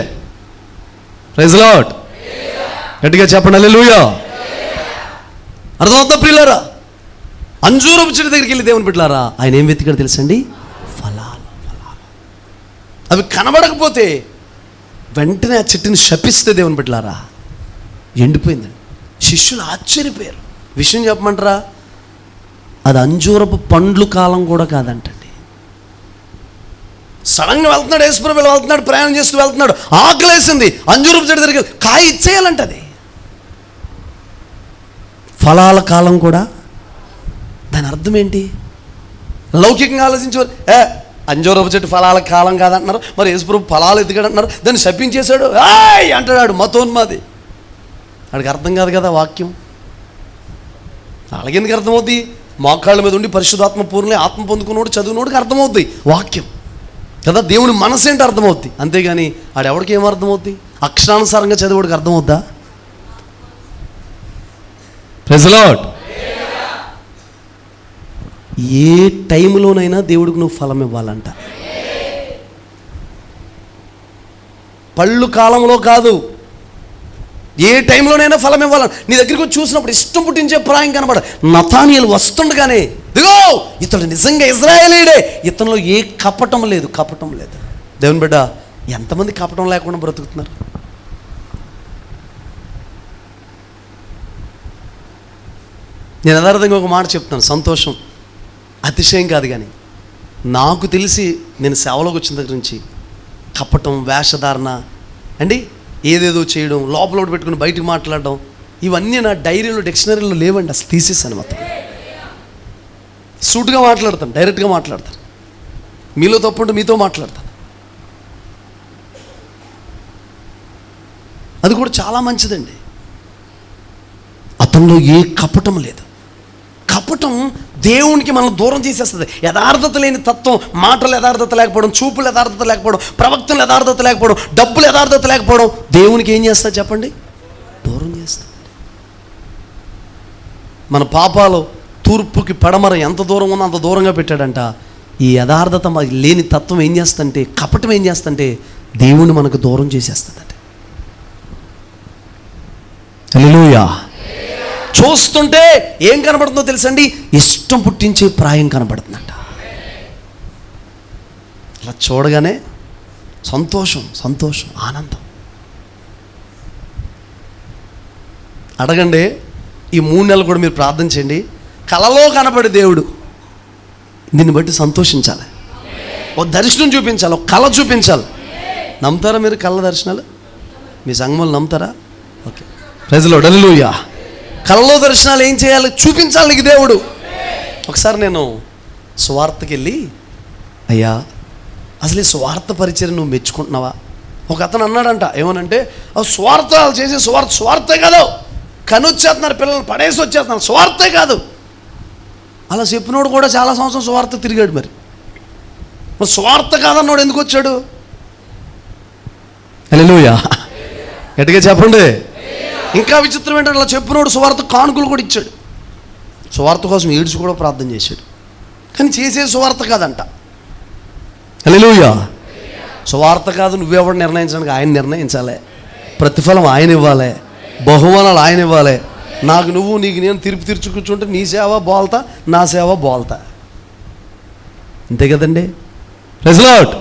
ప్రైజ్ లార్డ్ గట్టిగా చెప్పండి హల్లెలూయా. అర్థమవుతుందా ప్రియులారా? అంజూరపు చెట్టు దగ్గరికి వెళ్ళి దేవుని బిడ్డలారా ఆయన ఏం వెతికాడు తెలుసండి? ఫలాలు. అవి కనబడకపోతే వెంటనే ఆ చెట్టుని శపిస్తే దేవుని బిడ్డలారా ఎండిపోయిందండి. శిష్యులు ఆశ్చర్యపోయారు. విషయం చెప్పమంటారా? అది అంజూరపు పండ్లు కాలం కూడా కాదంటండి. సడన్గా వెళ్తున్నాడు యేసుప్రభు, వెళ్తున్నాడు, ప్రయాణం చేస్తూ వెళ్తున్నాడు, ఆకలేసింది, అంజూరపు చెట్టు దగ్గరికి కాయ ఇచ్చేయాలంట. అది ఫలాల కాలం కూడా. దాని అర్థం ఏంటి? లౌకికంగా ఆలోచించేవారు, అంజూరపు చెట్టు ఫలాల కాలం కాదంటున్నారు, మరి యేసుప్రభు ఫలాలు ఎత్తుకాడంటున్నారు, దాన్ని శపించేశాడు అంటాడు మతోన్మాది. వాడికి అర్థం కాదు కదా వాక్యం. అలాగెందుకు అర్థమవుద్ది? మోకాళ్ళ మీద ఉండి పరిశుద్ధాత్మ పూర్ణలే ఆత్మ పొందుకున్నోడు చదువునోడికి అర్థమవుద్ది వాక్యం కదా. దేవుని మనసు ఏంటి అర్థమవుద్ది. అంతేగాని ఆడెవడికి ఏం అర్థమవుద్ది? అక్షరానుసారంగా చదివాడికి అర్థమవుద్దా? Praise lord. ఏ టైంలోనైనా దేవుడికి నువ్వు ఫలం ఇవ్వాలంట. పళ్ళు కాలంలో కాదు, ఏ టైంలోనైనా ఫలం ఇవ్వాలని. నీ దగ్గరికి వచ్చి చూసినప్పుడు ఇష్టం పుట్టించే ప్రాయం కనబడ. నతానీయులు వస్తుండగానే దిగో ఇతడు నిజంగా ఇజ్రాయేలీయుడే, ఇతనిలో ఏ కపటం లేదు, కపటం లేదు. దేవుని బిడ్డ, ఎంతమంది కపటం లేకుండా బ్రతుకుతున్నారు? నేను యథార్థంగా ఒక మాట చెప్తాను, సంతోషం అతిశయం కాదు, కానీ నాకు తెలిసి నేను సేవలోకి వచ్చిన దగ్గర నుంచి కపటం, వేషధారణ అండి, ఏదేదో చేయడం, లోపల పెట్టుకుని బయటకు మాట్లాడడం, ఇవన్నీ నా డైరీలో, డిక్షనరీలో లేవండి. అసలు తీసేసాను మొత్తం. సూటుగా మాట్లాడతాను, డైరెక్ట్గా మాట్లాడతాను. మీలో తప్పుంటే మీతో మాట్లాడతాను. అది కూడా చాలా మంచిదండి. అతనిలో ఏ కపటం లేదు. కపటం దేవునికి మనం దూరం చేసేస్తుంది. యథార్థత లేని తత్వం, మాటలు యథార్థత లేకపోవడం, చూపులు యథార్థత లేకపోవడం, ప్రవక్తలు యథార్థత లేకపోవడం, డబ్బులు యథార్థత లేకపోవడం దేవునికి ఏం చేస్తా చెప్పండి? దూరం చేస్తుంది. మన పాపాలు తూర్పుకి పడమర ఎంత దూరం ఉందో అంత దూరంగా పెట్టాడంట. ఈ యథార్థత లేని తత్వం ఏం చేస్తుందంటే, కపటం ఏం చేస్తుందంటే దేవుని మనకు దూరం చేసేస్తుందట. హల్లెలూయా. చూస్తుంటే ఏం కనబడుతుందో తెలుసండి? ఇష్టం పుట్టించే ప్రాయం కనబడుతుందంట. అలా చూడగానే సంతోషం, సంతోషం, ఆనందం. అడగండి, ఈ 3 నెలలు కూడా మీరు ప్రార్థన చేయండి. కలలో కనపడే దేవుడు దీన్ని బట్టి సంతోషించాలి. ఓ దర్శనం చూపించాలి, ఒక కళ చూపించాలి. నమ్ముతారా మీరు కళ్ళ దర్శనాలు? మీ సంఘంలో నమ్ముతారా? ఓకే, ప్రైజ్ లార్డ్, హల్లెలూయా. కళ్ళలో దర్శనాలు ఏం చేయాలి? చూపించాలి నీకు దేవుడు. ఒకసారి నేను సువార్తకి వెళ్ళి, అయ్యా అసలు ఈ స్వార్థ పరిచయం నువ్వు మెచ్చుకుంటున్నావా? ఒక అతను అన్నాడంట, ఏమనంటే స్వార్థాలు చేసే స్వార్థే కాదు, కనొచ్చేస్తున్నారు, పిల్లల్ని పడేసి వచ్చేస్తున్నారు, స్వార్థే కాదు. అలా చెప్పినోడు కూడా చాలా సంవత్సరం స్వార్థ తిరిగాడు. మరి స్వార్థ కాదన్నోడు ఎందుకు వచ్చాడు? హల్లెలూయా, గట్టిగా చెప్పండి. ఇంకా విచిత్రం ఏంటంటే అలా చెప్పినోడు సువార్త కానుకలు కూడా ఇచ్చాడు. సువార్త కోసం ఏడ్చి కూడా ప్రార్థన చేశాడు. కానీ చేసే సువార్త కాదంట. హల్లెలూయా. సువార్త కాదు, నువ్వెవడు నిర్ణయించడానికి? ఆయన నిర్ణయించాలి. ప్రతిఫలం ఆయన ఇవ్వాలి, బహుమానాలు ఆయన ఇవ్వాలి. నాకు నువ్వు, నీకు నేను తీర్పు తీర్చు కూర్చుంటే నీ సేవ బోల్తా, నా సేవ బోల్తా. అంతే కదండి. Praise lord.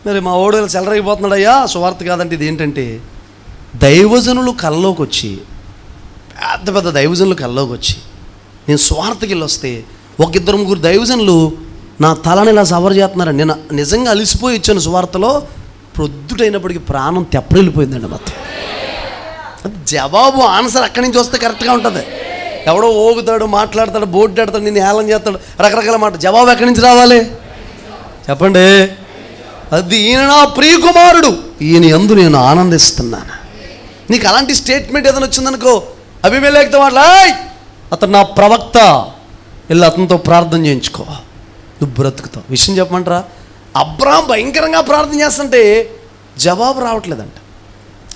మరి మా ఓడలు చెలరైపోతున్నాడు, అయ్యా సువార్త కాదంటే ఇది ఏంటంటే దైవజనులు కల్లోకి వచ్చి, పెద్ద పెద్ద దైవజనులు కల్లోకి వచ్చి, నేను స్వార్థకి వెళ్ళి వస్తే ఒక ఇద్దరు ముగ్గురు దైవజనులు నా తలని ఇలా సవర్ చేస్తున్నారండి. నేను నిజంగా అలిసిపోయి ఇచ్చాను సువార్తలో. ప్రొద్దుటైనప్పటికీ ప్రాణం తెప్పరిల్లిపోయిందండి మొత్తం. జవాబు ఆన్సర్ అక్కడి నుంచి వస్తే కరెక్ట్గా ఉంటుంది. ఎవడో ఓగుతాడు, మాట్లాడతాడు, బోర్డు ఆడతాడు, నేను హేళన చేస్తాడు, రకరకాల మాట. జవాబు ఎక్కడి నుంచి రావాలి చెప్పండి? అది ఈయన నా ప్రియకుమారుడు, ఈయన యందు నేను ఆనందిస్తున్నాను. నీకు అలాంటి స్టేట్మెంట్ ఏదైనా వచ్చిందనుకో, అభిమేలెక్తో మాట్లాడు, అతను నా ప్రవక్త, వెళ్ళి అతనితో ప్రార్థన చేయించుకో, నువ్వు బ్రతుకుతావు. విషయం చెప్పమంటారా? అబ్రాహాం భయంకరంగా ప్రార్థన చేస్తుంటే జవాబు రావట్లేదంట.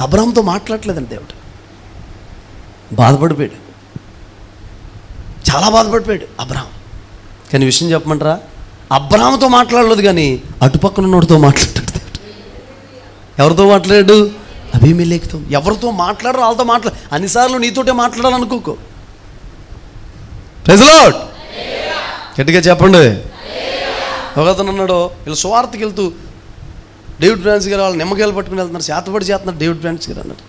అబ్రాహాంతో మాట్లాడట్లేదంట దేవుడు. బాధపడిపోయాడు, చాలా బాధపడిపోయాడు అబ్రాహాం. కానీ విషయం చెప్పమంటారా? అబ్రాహాంతో మాట్లాడలేదు, కానీ అటుపక్కన ఉన్నోడితో మాట్లాడాడు దేవుడు. ఎవరితో మాట్లాడాడు? అబీమెలెకుతో. ఎవరితో మాట్లాడరు వాళ్ళతో మాట్లాడు. అన్నిసార్లు నీతోటే మాట్లాడాలనుకోకు. ప్రైజ్ లార్డ్, గట్టిగా చెప్పండి. ఒకతను అన్నాడు, వీళ్ళు సువార్తకి వెళ్తూ డేవిడ్ ఫ్రాన్స్ గారు వాళ్ళు నిమ్మకాయలు పట్టుకుని వెళ్తున్నారు, చేతపడి చేస్తున్నారు డేవిడ్ ఫ్రాన్స్ గారు అన్నాడు.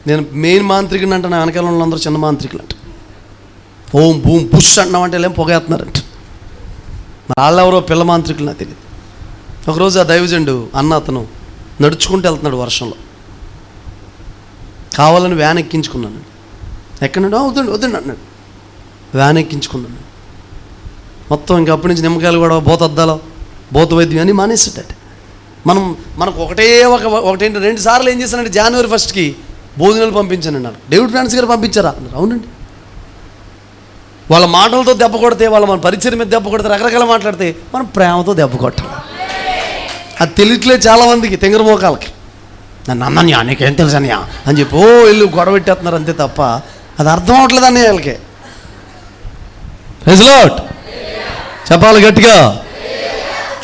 నేను మెయిన్ మాంత్రికుని అంటే, నా వెనకాల వాళ్ళందరూ చిన్న మాంత్రికులు అంట. ఓం భూమ్ పుష్ అంటున్నామంటే ఏం పొగేస్తున్నారంట. వాళ్ళెవరో పిల్ల మాంత్రికులు నాకు తెలియదు. ఒకరోజు ఆ దైవజండు అన్న అతను నడుచుకుంటూ వెళ్తున్నాడు వర్షంలో. కావాలని వ్యాన్ ఎక్కించుకున్నాను. ఎక్కడంటే వద్దండి వద్దండి అన్నాడు. వ్యాన్ ఎక్కించుకున్నాను. మొత్తం ఇంకా అప్పటి నుంచి నిమ్మకాయలు కూడా బోతద్దాలో బోత వైద్యం అని మానేస్తాడు. మనకు ఒకటేంటి 2 సార్లు ఏం చేశానంటే, జనవరి 1కి భోజనాలు పంపించానండి అన్నాడు. డేవిడ్ ఫ్రాన్స్ గారు పంపించారా అన్నారు. అవునండి. వాళ్ళ మాటలతో దెబ్బ కొడితే, వాళ్ళ మన పరిచయం మీద దెబ్బ కొడితే, రకరకాల మాట్లాడితే మనం ప్రేమతో దెబ్బ కొట్టాలి. అది తెలియట్లేదు చాలామందికి, తెంగర మోకాలకి. నన్ను అన్నయ్యా నీకేం తెలుసు అన్నయ్యా అని చెప్పి వెళ్ళి గొడవ పెట్టేస్తున్నారు అంతే తప్ప అది అర్థం అవట్లేదు అన్నయ్య వాళ్ళకి. ప్రైజ్ లార్డ్ చెప్పాలి గట్టిగా.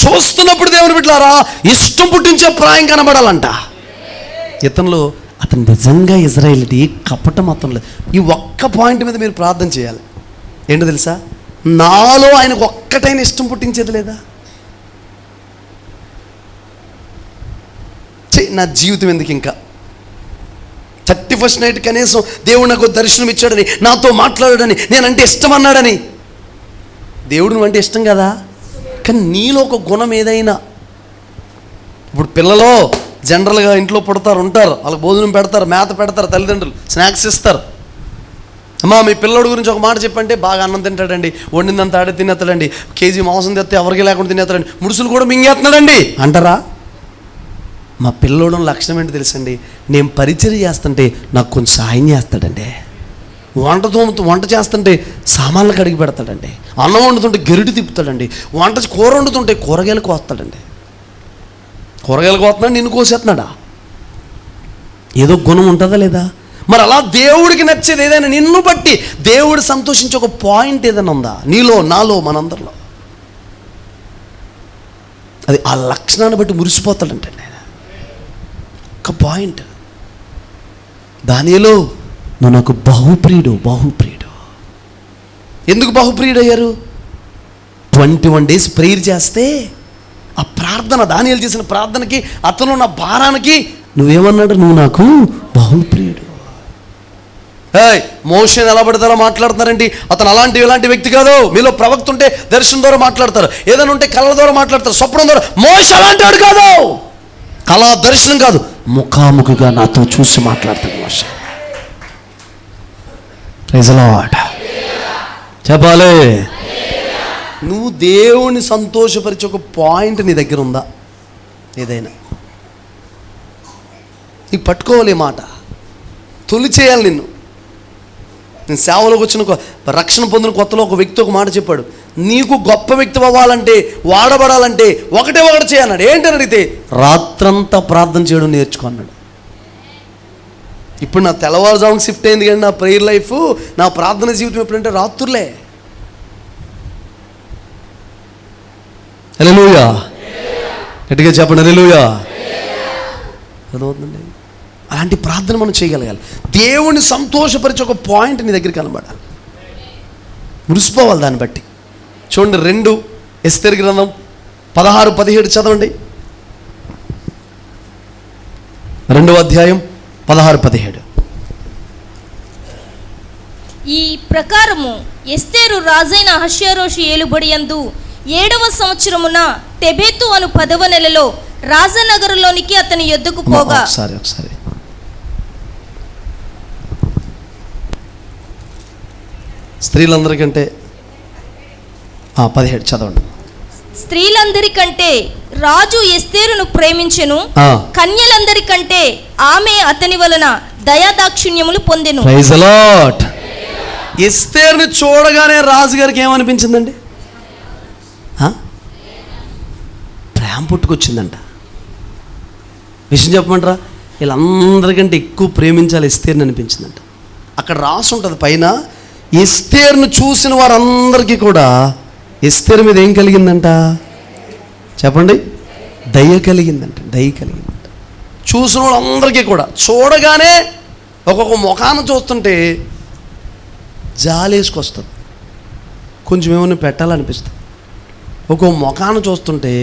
చూస్తున్నప్పుడు దేవుని బిడ్డలారా ఇష్టం పుట్టించే ప్రాయం కనబడాలంట ఇతనిలో. అతను నిజంగా ఇజ్రాయేలీయుడు, ఏ కపటం అతను. ఈ ఒక్క పాయింట్ మీద మీరు ప్రార్థన చేయాలి. ఏంటో తెలుసా? నాలో ఆయనకు ఒక్కటైన ఇష్టం పుట్టించేది లేదా? నా జీవితం ఎందుకు ఇంకా 31st నైట్ కనీసం దేవుడు నాకు దర్శనం ఇచ్చాడని, నాతో మాట్లాడాడని, నేనంటే ఇష్టం అన్నాడని. దేవుడు నువ్వంటే ఇష్టం కదా, కానీ నీలో ఒక గుణం ఏదైనా. ఇప్పుడు పిల్లలు జనరల్గా ఇంట్లో ఉంటారు, వాళ్ళకి భోజనం పెడతారు, మేత పెడతారు, తల్లిదండ్రులు స్నాక్స్ ఇస్తారు. అమ్మా మీ పిల్లోడు గురించి ఒక మాట చెప్పంటే, బాగా అన్నం తింటాడండి, వండిందంతా ఆడే తినేస్తాడండి, కేజీ మాంసం తెస్తే ఎవరికి లేకుండా తినేస్తాడండి, ముడుసులు కూడా మింగేస్తున్నాడండి అంటారా? మా పిల్లోడు లక్షణం ఏంటి తెలుసండి, నేను పరిచర్య చేస్తుంటే నాకు కొంచెం సాయం చేస్తాడండి, వంట చేస్తుంటే సామాన్లు కడిగి పెడతాడండి, అన్నం వండుతుంటే గెరిటి తిప్పుతాడండి, కూర వండుతుంటే కూరగాయలు కోస్తాడండి. కూరగాయలు కోస్తున్నాడు, నిన్ను కోసేస్తున్నాడా? ఏదో గుణం ఉంటుందా లేదా? మరి అలా దేవుడికి నచ్చేది ఏదైనా, నిన్ను బట్టి దేవుడు సంతోషించే ఒక పాయింట్ ఏదైనా ఉందా నీలో, నాలో, మనందరిలో? అది ఆ లక్షణాన్ని బట్టి మురిసిపోతాడంటే ఆయన. ఒక పాయింట్. దానిలో నువ్వు నాకు బహుప్రియుడు. ఎందుకు బహుప్రియుడు అయ్యారు? 21 days ప్రేయర్ చేస్తే ఆ ప్రార్థన, దానియేలు చేసిన ప్రార్థనకి, అతను నా భారానికి నువ్వేమన్నాడు? నువ్వు నాకు బహుప్రియుడు. మోషన్ ఎలా పడితే అలా మాట్లాడుతున్నారండి. అతను ఇలాంటి వ్యక్తి కాదు. మీలో ప్రవక్త ఉంటే దర్శనం ద్వారా మాట్లాడతారు, ఏదైనా ఉంటే కళల ద్వారా మాట్లాడతారు, స్వప్నం ద్వారా. మోషన్ అలాంటి వాడు కాదు. కళ దర్శనం కాదు, ముఖాముఖిగా నాతో చూసి మాట్లాడతాడు మోషన్. ప్రైజ్ లార్డ్ చెప్పాలి. నువ్వు దేవుని సంతోషపరిచే ఒక పాయింట్ నీ దగ్గర ఉందా? ఏదైనా నీకు పట్టుకోవాలి. మాట తొలి చేయాలి నిన్ను. నేను సేవలోకి వచ్చిన రక్షణ పొందిన కొత్తలో ఒక వ్యక్తి ఒక మాట చెప్పాడు, నీకు గొప్ప వ్యక్తి అవ్వాలంటే, వాడబడాలంటే ఒకటే చేయన్నాడు. ఏంటని అడిగితే, రాత్రంతా ప్రార్థన చేయడం నేర్చుకో అన్నాడు. ఇప్పుడు నా తెల్లవారుజామున షిఫ్ట్ అయింది కానీ నా ప్రేయర్ లైఫ్, నా ప్రార్థన జీవితం ఎప్పుడంటే రాత్రులే. హల్లెలూయా గట్టిగా చెప్పండి. హల్లెలూయా. అదవుతుందండి. అలాంటి ప్రార్థన మనం చేయగలగాలి. దేవుని సంతోషపరిచే ఒక పాయింట్ నీ దగ్గరికి కనబడాలి, మురిసిపోవాలి దాన్ని బట్టి. చూడండి 2 ఎస్తేరు గ్రంథం 16-17 చదవండి. 2వ అధ్యాయం 16-17. ఈ ప్రకారము ఎస్తేరు రాజైన అహష్వేరోషు ఏలుబడియందు 7వ సంవత్సరమున తెబెతు అను 10వ నెలలో రాజనగరులోనికి అతని యొద్దకు పోగా. ఒకసారి స్త్రీలందరికంటే 17 చదవండి. స్త్రీలందరికంటే రాజు ఎస్తేరును ప్రేమించెను, కన్యలందరికంటే ఆమె అతని వలన దయాదాక్షిణ్యములు పొందెను. Praise the lord. ఎస్తేరుని చూడగానే రాజుగారికి ఏమనిపించిందండి? ప్రేమ పుట్టుకొచ్చిందంట. విషయం చెప్పమంటారా? వీళ్ళందరికంటే ఎక్కువ ప్రేమించాలి ఎస్తేరుని అనిపించిందంట. అక్కడ రాసి ఉంటుంది పైన, ఎస్తేరును చూసిన వారందరికీ కూడా ఎస్తేరు మీద ఏం కలిగిందంట చెప్పండి? దయ కలిగిందంట. చూసిన వాళ్ళందరికీ కూడా చూడగానే ఒక్కొక్క ముఖాన్ని చూస్తుంటే జాలేసుకొస్తుంది, కొంచెం ఏమైనా పెట్టాలనిపిస్తుంది. ఒక్కొక్క ముఖాన్ని చూస్తుంటే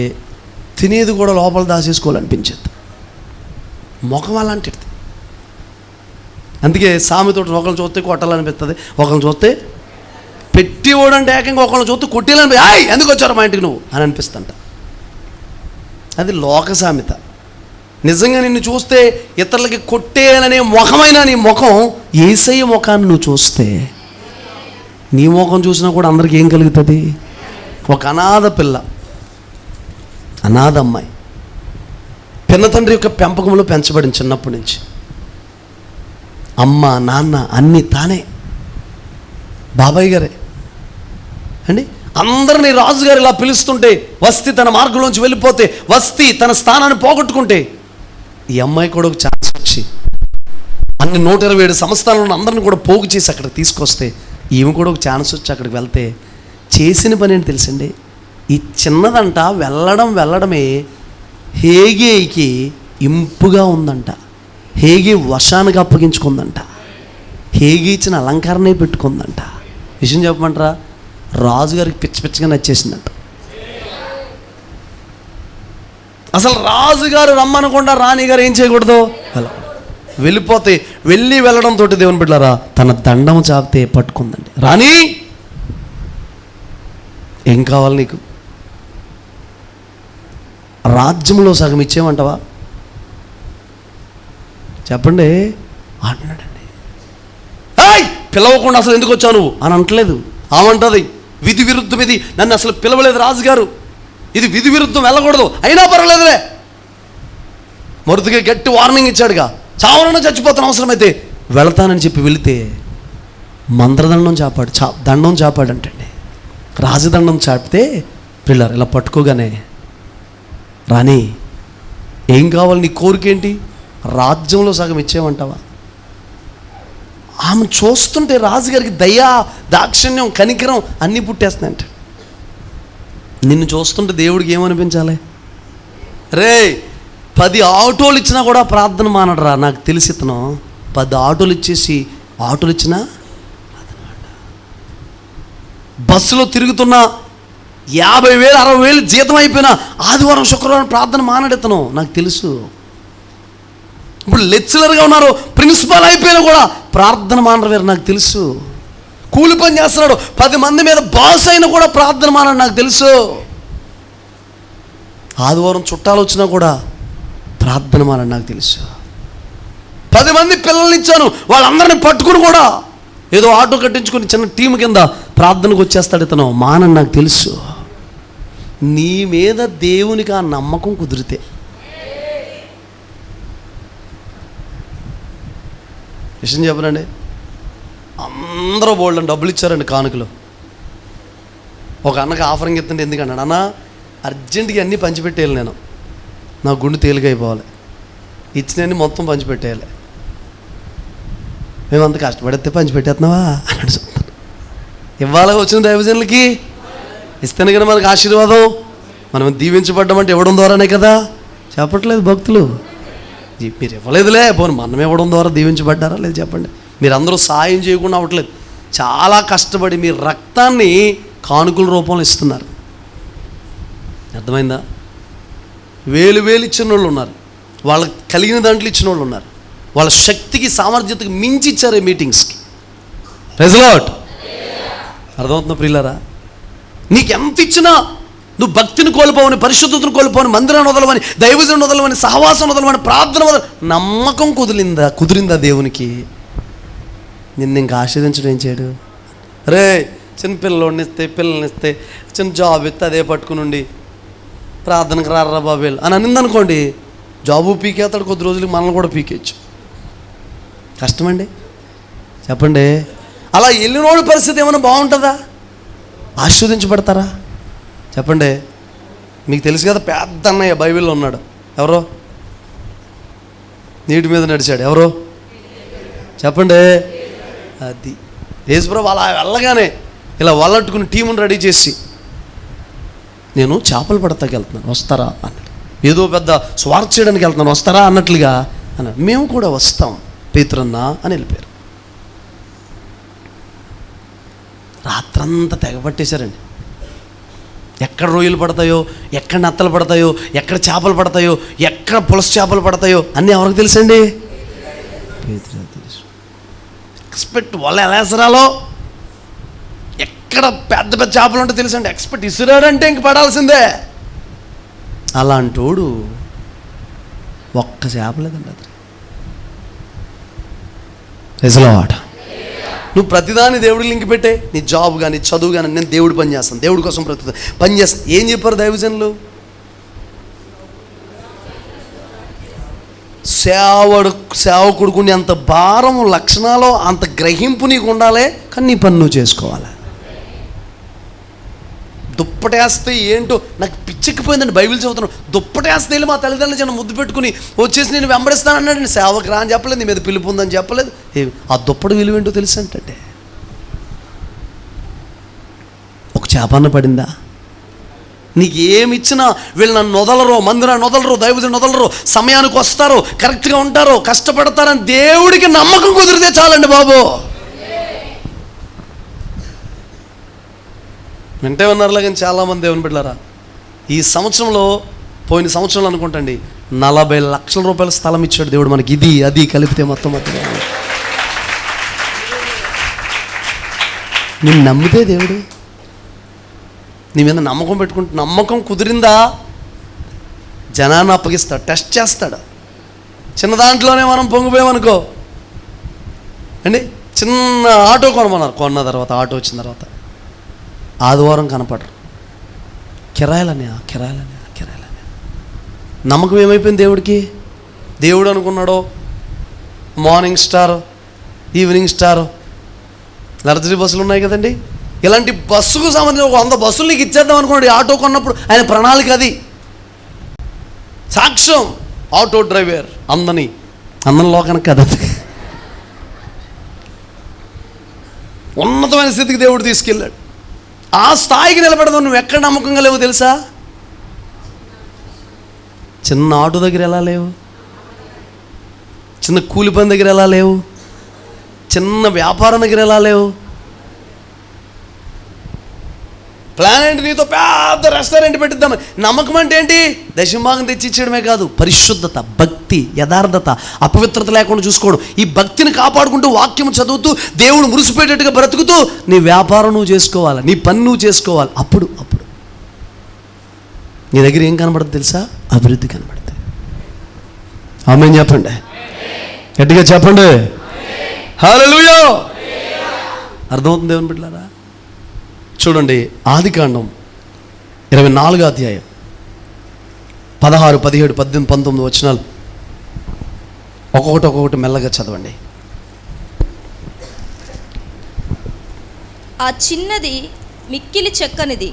తినేది కూడా లోపల దాచేసుకోవాలనిపించేది. ముఖం అలాంటిది. అందుకే సామెతోటి ఒకరిని చూస్తే కొట్టాలనిపిస్తుంది, ఒకరిని చూస్తే పెట్టివాడు అంటే ఏకంగా ఒకరిని చూస్తే కొట్టేయాలని, ఎందుకు వచ్చారు మా ఇంటికి నువ్వు అని అనిపిస్తుంట. అది లోక సామెత. నిజంగా నిన్ను చూస్తే ఇతరులకి కొట్టేయాలనే ముఖమైన నీ ముఖం, యేసయ్య ముఖాన్ని నువ్వు చూస్తే నీ ముఖం చూసినా కూడా అందరికీ ఏం కలుగుతుంది? ఒక అనాథ పిల్ల, అనాథ అమ్మాయి, పిన్న తండ్రి యొక్క పెంపకంలో పెంచబడింది చిన్నప్పటి నుంచి. అమ్మ నాన్న అన్నీ తానే, బాబాయ్ గారే అండి. అందరినీ రాజుగారు ఇలా పిలుస్తుంటే, వస్తీ తన మార్గంలోంచి వెళ్ళిపోతే, వస్తీ తన స్థానాన్ని పోగొట్టుకుంటే, ఈ అమ్మాయి కూడా ఒక ఛాన్స్ వచ్చి అన్ని 127 సంస్థానాలను అందరిని కూడా పోగు చేసి అక్కడికి తీసుకొస్తే, ఈమె కూడా ఒక ఛాన్స్ వచ్చి అక్కడికి వెళ్తే చేసిన పని ఏంటి తెలుసండి? ఈ చిన్నదంట వెళ్ళడమే హేగేకి ఇంపుగా ఉందంట. హేగి వశానికి అప్పగించుకుందంట. హేగి ఇచ్చిన అలంకరణే పెట్టుకుందంట. విషయం చెప్పమంటారా? రాజుగారికి పిచ్చిగా నచ్చేసిందంట. అసలు రాజుగారు రమ్మనకుండా రాణిగారు ఏం చేయకూడదు, వెళ్ళిపోతే వెళ్ళడంతో దేవుని బిడ్డలారా తన దండం చాపితే పట్టుకుందండి. రాణి ఏం కావాలి నీకు? రాజ్యంలో సగం ఇచ్చేయమంటావా చెప్పండి అంటున్నాడండి. పిలవకుండా అసలు ఎందుకు వచ్చావు నువ్వు అని అంటలేదు. ఆమంటది విధి విరుద్ధం, ఇది నన్ను అసలు పిలవలేదు రాజుగారు, ఇది విధి విరుద్ధం, వెళ్ళకూడదు. అయినా పర్వాలేదులే. మొదటిగా గట్టి వార్నింగ్ ఇచ్చాడుగా, చావనన్నా చచ్చిపోతాను, అవసరమైతే వెళతానని చెప్పి వెళితే మంత్రదండం దండం చాపాడంటండి. రాజదండం చాపితే పిల్లలు ఇలా పట్టుకోగానే, రాణి ఏం కావాలి, నీ కోరికేంటి? రాజ్యంలో సగం ఇచ్చేయమంటావా? ఆమె చూస్తుంటే రాజుగారికి దయా దాక్షిణ్యం కనికరం అన్నీ పుట్టేస్తున్నాయంట. నిన్ను చూస్తుంటే దేవుడికి ఏమనిపించాలి? రే 10 ఆటోలు ఇచ్చినా కూడా ప్రార్థన మానడరా, నాకు తెలిసి ఇతను 10 ఆటోలు ఇచ్చేసి ఆటోలు ఇచ్చినా బస్సులో తిరుగుతున్నా 50,000 60,000 జీతం అయిపోయినా ఆదివారం శుక్రవారం ప్రార్థన మానడెత్తను, నాకు తెలుసు. ఇప్పుడు లెక్చరర్గా ఉన్నారు, ప్రిన్సిపాల్ అయిపోయినా కూడా ప్రార్థన మానరు, నాకు తెలుసు. కూలి పని చేస్తున్నాడు, 10 మంది మీద బాస్ అయినా కూడా ప్రార్థన మానడు, నాకు తెలుసు. ఆదివారం చుట్టాలు వచ్చినా కూడా ప్రార్థన మానడు, నాకు తెలుసు. 10 మంది పిల్లల్ని ఇచ్చాను, వాళ్ళందరినీ పట్టుకుని కూడా ఏదో ఆటో కట్టించుకొని చిన్న టీం కింద ప్రార్థనకు వచ్చేస్తాడు ఇతను, మానని నాకు తెలుసు. నీ మీద దేవునికి ఆ నమ్మకం కుదిరితే, విషయం చెప్పనండి, అందరూ బోల్డని డబ్బులు ఇచ్చారండి కానుకలు. ఒక అన్నకి ఆఫరింగ్ ఇస్తుంటే ఎందుకన్నాడు, అన్న అర్జెంటుగా అన్నీ పంచిపెట్టేయాలి, నేను నా గుండె తేలికైపోవాలి, ఇచ్చినవన్నీ మొత్తం పంచిపెట్టేయాలి. మేమంత కష్టపడితే పంచిపెట్టేస్తున్నావా అన్నాడు. ఇవ్వాలి వచ్చిన దైవజనులకి ఇస్తేనే కదా మనకు ఆశీర్వాదం. మనం దీవించబడ్డామంటే ఇవ్వడం ద్వారానే కదా. చెప్పట్లేదు భక్తులు, మీరు ఇవ్వలేదులే, పోనీ మనం ఇవ్వడం ద్వారా దీవించబడ్డారా లేదు చెప్పండి. మీరు అందరూ సాయం చేయకుండా అవ్వట్లేదు, చాలా కష్టపడి మీ రక్తాన్ని కానుకల రూపంలో ఇస్తున్నారు. అర్థమైందా? 1000 ఇచ్చిన వాళ్ళు ఉన్నారు, వాళ్ళకి కలిగిన దాంట్లో ఇచ్చిన వాళ్ళు ఉన్నారు. వాళ్ళ శక్తికి సామర్థ్యతకి మించి ఇచ్చారు ఈ మీటింగ్స్కి. Praise lord. అర్థమవుతుందా ప్రియులారా? నీకు ఎంత ఇచ్చినా నువ్వు భక్తిని కోల్పోవని, పరిశుద్ధతను కోల్పోవని, మందిరాన్ని వదలవని, దైవజనుని వదలవని, సహవాసం వదలవని, ప్రార్థన వదల, నమ్మకం కుదిరిందా దేవునికి? నిన్ను ఇంకా ఆశీర్వదించడం ఏం చేయడు? రే చిన్న పిల్లల్ని ఇస్తే, పిల్లల్ని ఇస్తే, చిన్న జాబ్ ఇస్తే అదే పట్టుకుని ప్రార్థనకు రారా బాబేలు అని అనిందనుకోండి, జాబు పీకేస్తాడు, కొద్ది రోజులకి మనల్ని కూడా పీకేయచ్చు. కష్టమండి చెప్పండి. అలా వెళ్ళినోడి పరిస్థితి ఏమైనా బాగుంటుందా? ఆశీర్వదించబడతారా? చెప్పండి. మీకు తెలుసు కదా, పెద్ద అన్నయ్య బైబిల్లో ఉన్నాడు. ఎవరో నీటి మీద నడిచాడు. ఎవరో చెప్పండి. అది యేసుప్రభు అలా వెళ్ళగానే ఇలా వల్లట్టుకుని టీముని రెడీ చేసి, నేను చేపలు పడతాకి వెళ్తున్నాను, వస్తారా అన్నాడు. ఏదో పెద్ద స్వార్థ చేయడానికి వెళ్తున్నాను, వస్తారా అన్నట్లుగా అన్నాడు. మేము కూడా వస్తాం పేతురన్న అని వెళ్ళిపోయారు. రాత్రంతా తెగపట్టేశారండి. ఎక్కడ రొయ్యలు పడతాయో, ఎక్కడ నత్తలు పడతాయో, ఎక్కడ చేపలు పడతాయో, ఎక్కడ పులస చేపలు పడతాయో అన్నీ ఎవరికి తెలుసండి? పేతురు తెలుసు. ఎక్స్పెక్ట్ వాళ్ళు ఎలా ఎసరాలో, ఎక్కడ పెద్ద పెద్ద చేపలు ఉంటే తెలుసండి. ఎక్స్పెక్ట్ ఇసురాడంటే ఇంక పడాల్సిందే. అలాంటోడు ఒక్క చేపలేదండి అది. రిజలవాడ. నువ్వు ప్రతిదాన్ని దేవుడికి లింక్ పెట్టే, నీ జాబ్ కానీ, చదువు కానీ, నేను దేవుడు పని చేస్తాను, దేవుడి కోసం పని చేస్తాను. ఏం చెప్పారు దైవజనులు? సేవకుడుకుని అంత భారం, లక్షణాలు, అంత గ్రహింపు నీకు ఉండాలి. కానీ నీ పని నువ్వు చేసుకోవాలి. దుప్పటేస్తే ఏంటో నాకు పిచ్చెక్కిపోయిందండి. బైబిల్ చదువుతున్నాను, దుప్పటేస్తే వెళ్ళి మా తల్లిదండ్రులు చిన్న ముద్దు పెట్టుకుని వచ్చేసి నేను వెంబడిస్తాను అన్నాడు. సేవకు రా అని చెప్పలేదు, నీ మీద పిలుపు ఉందని చెప్పలేదు. ఆ దుప్పటి విలువ ఏంటో తెలుసు అంటే, ఒక చేపన్న పడిందా? నీకు ఏమి ఇచ్చినా వీళ్ళు నన్ను వదలరు, మందిరాన్ని వదలరు, దైవజనుని వదలరు, సమయానికి వస్తారు, కరెక్ట్గా ఉంటారు, కష్టపడతారని దేవుడికి నమ్మకం కుదిరితే చాలండి బాబు. వింటే ఉన్నారులే కానీ చాలామంది దేవుని బిడ్డలారా, ఈ సంవత్సరంలో, పోయిన సంవత్సరంలో అనుకుంటండి 40 లక్షల రూపాయల స్థలం ఇచ్చాడు దేవుడు మనకి. ఇది అది కలిపితే మొత్తం నేను నమ్మితే దేవుడు నీ మీద నమ్మకం పెట్టుకుంటూ, నమ్మకం కుదిరిందా జనాన్ని అప్పగిస్తాడు, టెస్ట్ చేస్తాడు. చిన్న దాంట్లోనే మనం పొంగిపోయామనుకో అండి. చిన్న ఆటో కొనమన్నారు, కొన్న తర్వాత ఆటో వచ్చిన తర్వాత ఆదివారం కనపడరు. కిరాయిలనే నమ్మకం ఏమైపోయింది దేవుడికి? దేవుడు అనుకున్నాడో morning star, evening star, luxury బస్సులు ఉన్నాయి కదండి. ఇలాంటి బస్సుకు సంబంధించిన 100 బస్సులు నీకు ఇచ్చేద్దాం అనుకున్నాడు ఆటో కొన్నప్పుడు. ఆయన ప్రణాళిక అది. సాక్ష్యం ఆటో డ్రైవర్ అందంలో కనుక కదా, ఉన్నతమైన స్థితికి దేవుడు తీసుకెళ్ళాడు. ఆ స్థాయికి నిలబడదాం. నువ్వు ఎక్కడ నమ్మకంగా లేవు తెలుసా? చిన్న ఆటో దగ్గర ఎలా లేవు, చిన్న కూలి పని దగ్గర ఎలా లేవు, చిన్న వ్యాపారం దగ్గర ఎలా లేవు. ప్లాన్ ఏంటి? నీతో పెద్ద రెస్టారెంట్ పెట్టిద్దామని. నమ్మకం అంటే ఏంటి? దశంభాగం తెచ్చి ఇచ్చేయడమే కాదు, పరిశుద్ధత, భక్తి, యథార్థత, అపవిత్రత లేకుండా చూసుకోవడం. ఈ భక్తిని కాపాడుకుంటూ, వాక్యం చదువుతూ, దేవుడు మురిసిపోయేటట్టుగా బ్రతుకుతూ నీ వ్యాపారం నువ్వు చేసుకోవాలి, నీ పని నువ్వు చేసుకోవాలి. అప్పుడు నీ దగ్గర ఏం కనబడుతుంది తెలుసా? అభివృద్ధి కనబడుతుంది. ఆమేన్ చెప్పండి, గట్టిగా చెప్పండి. హల్లెలూయా. అర్థమవుతుంది దేవుని బిడ్డలారా? చూడండి, ఆదికాండం 24వ అధ్యాయం 16, 17, 18, 19 వచనాలు ఒక్కొక్కటి మెల్లగా చదవండి. ఆ చిన్నది మిక్కిలి చక్కనిది,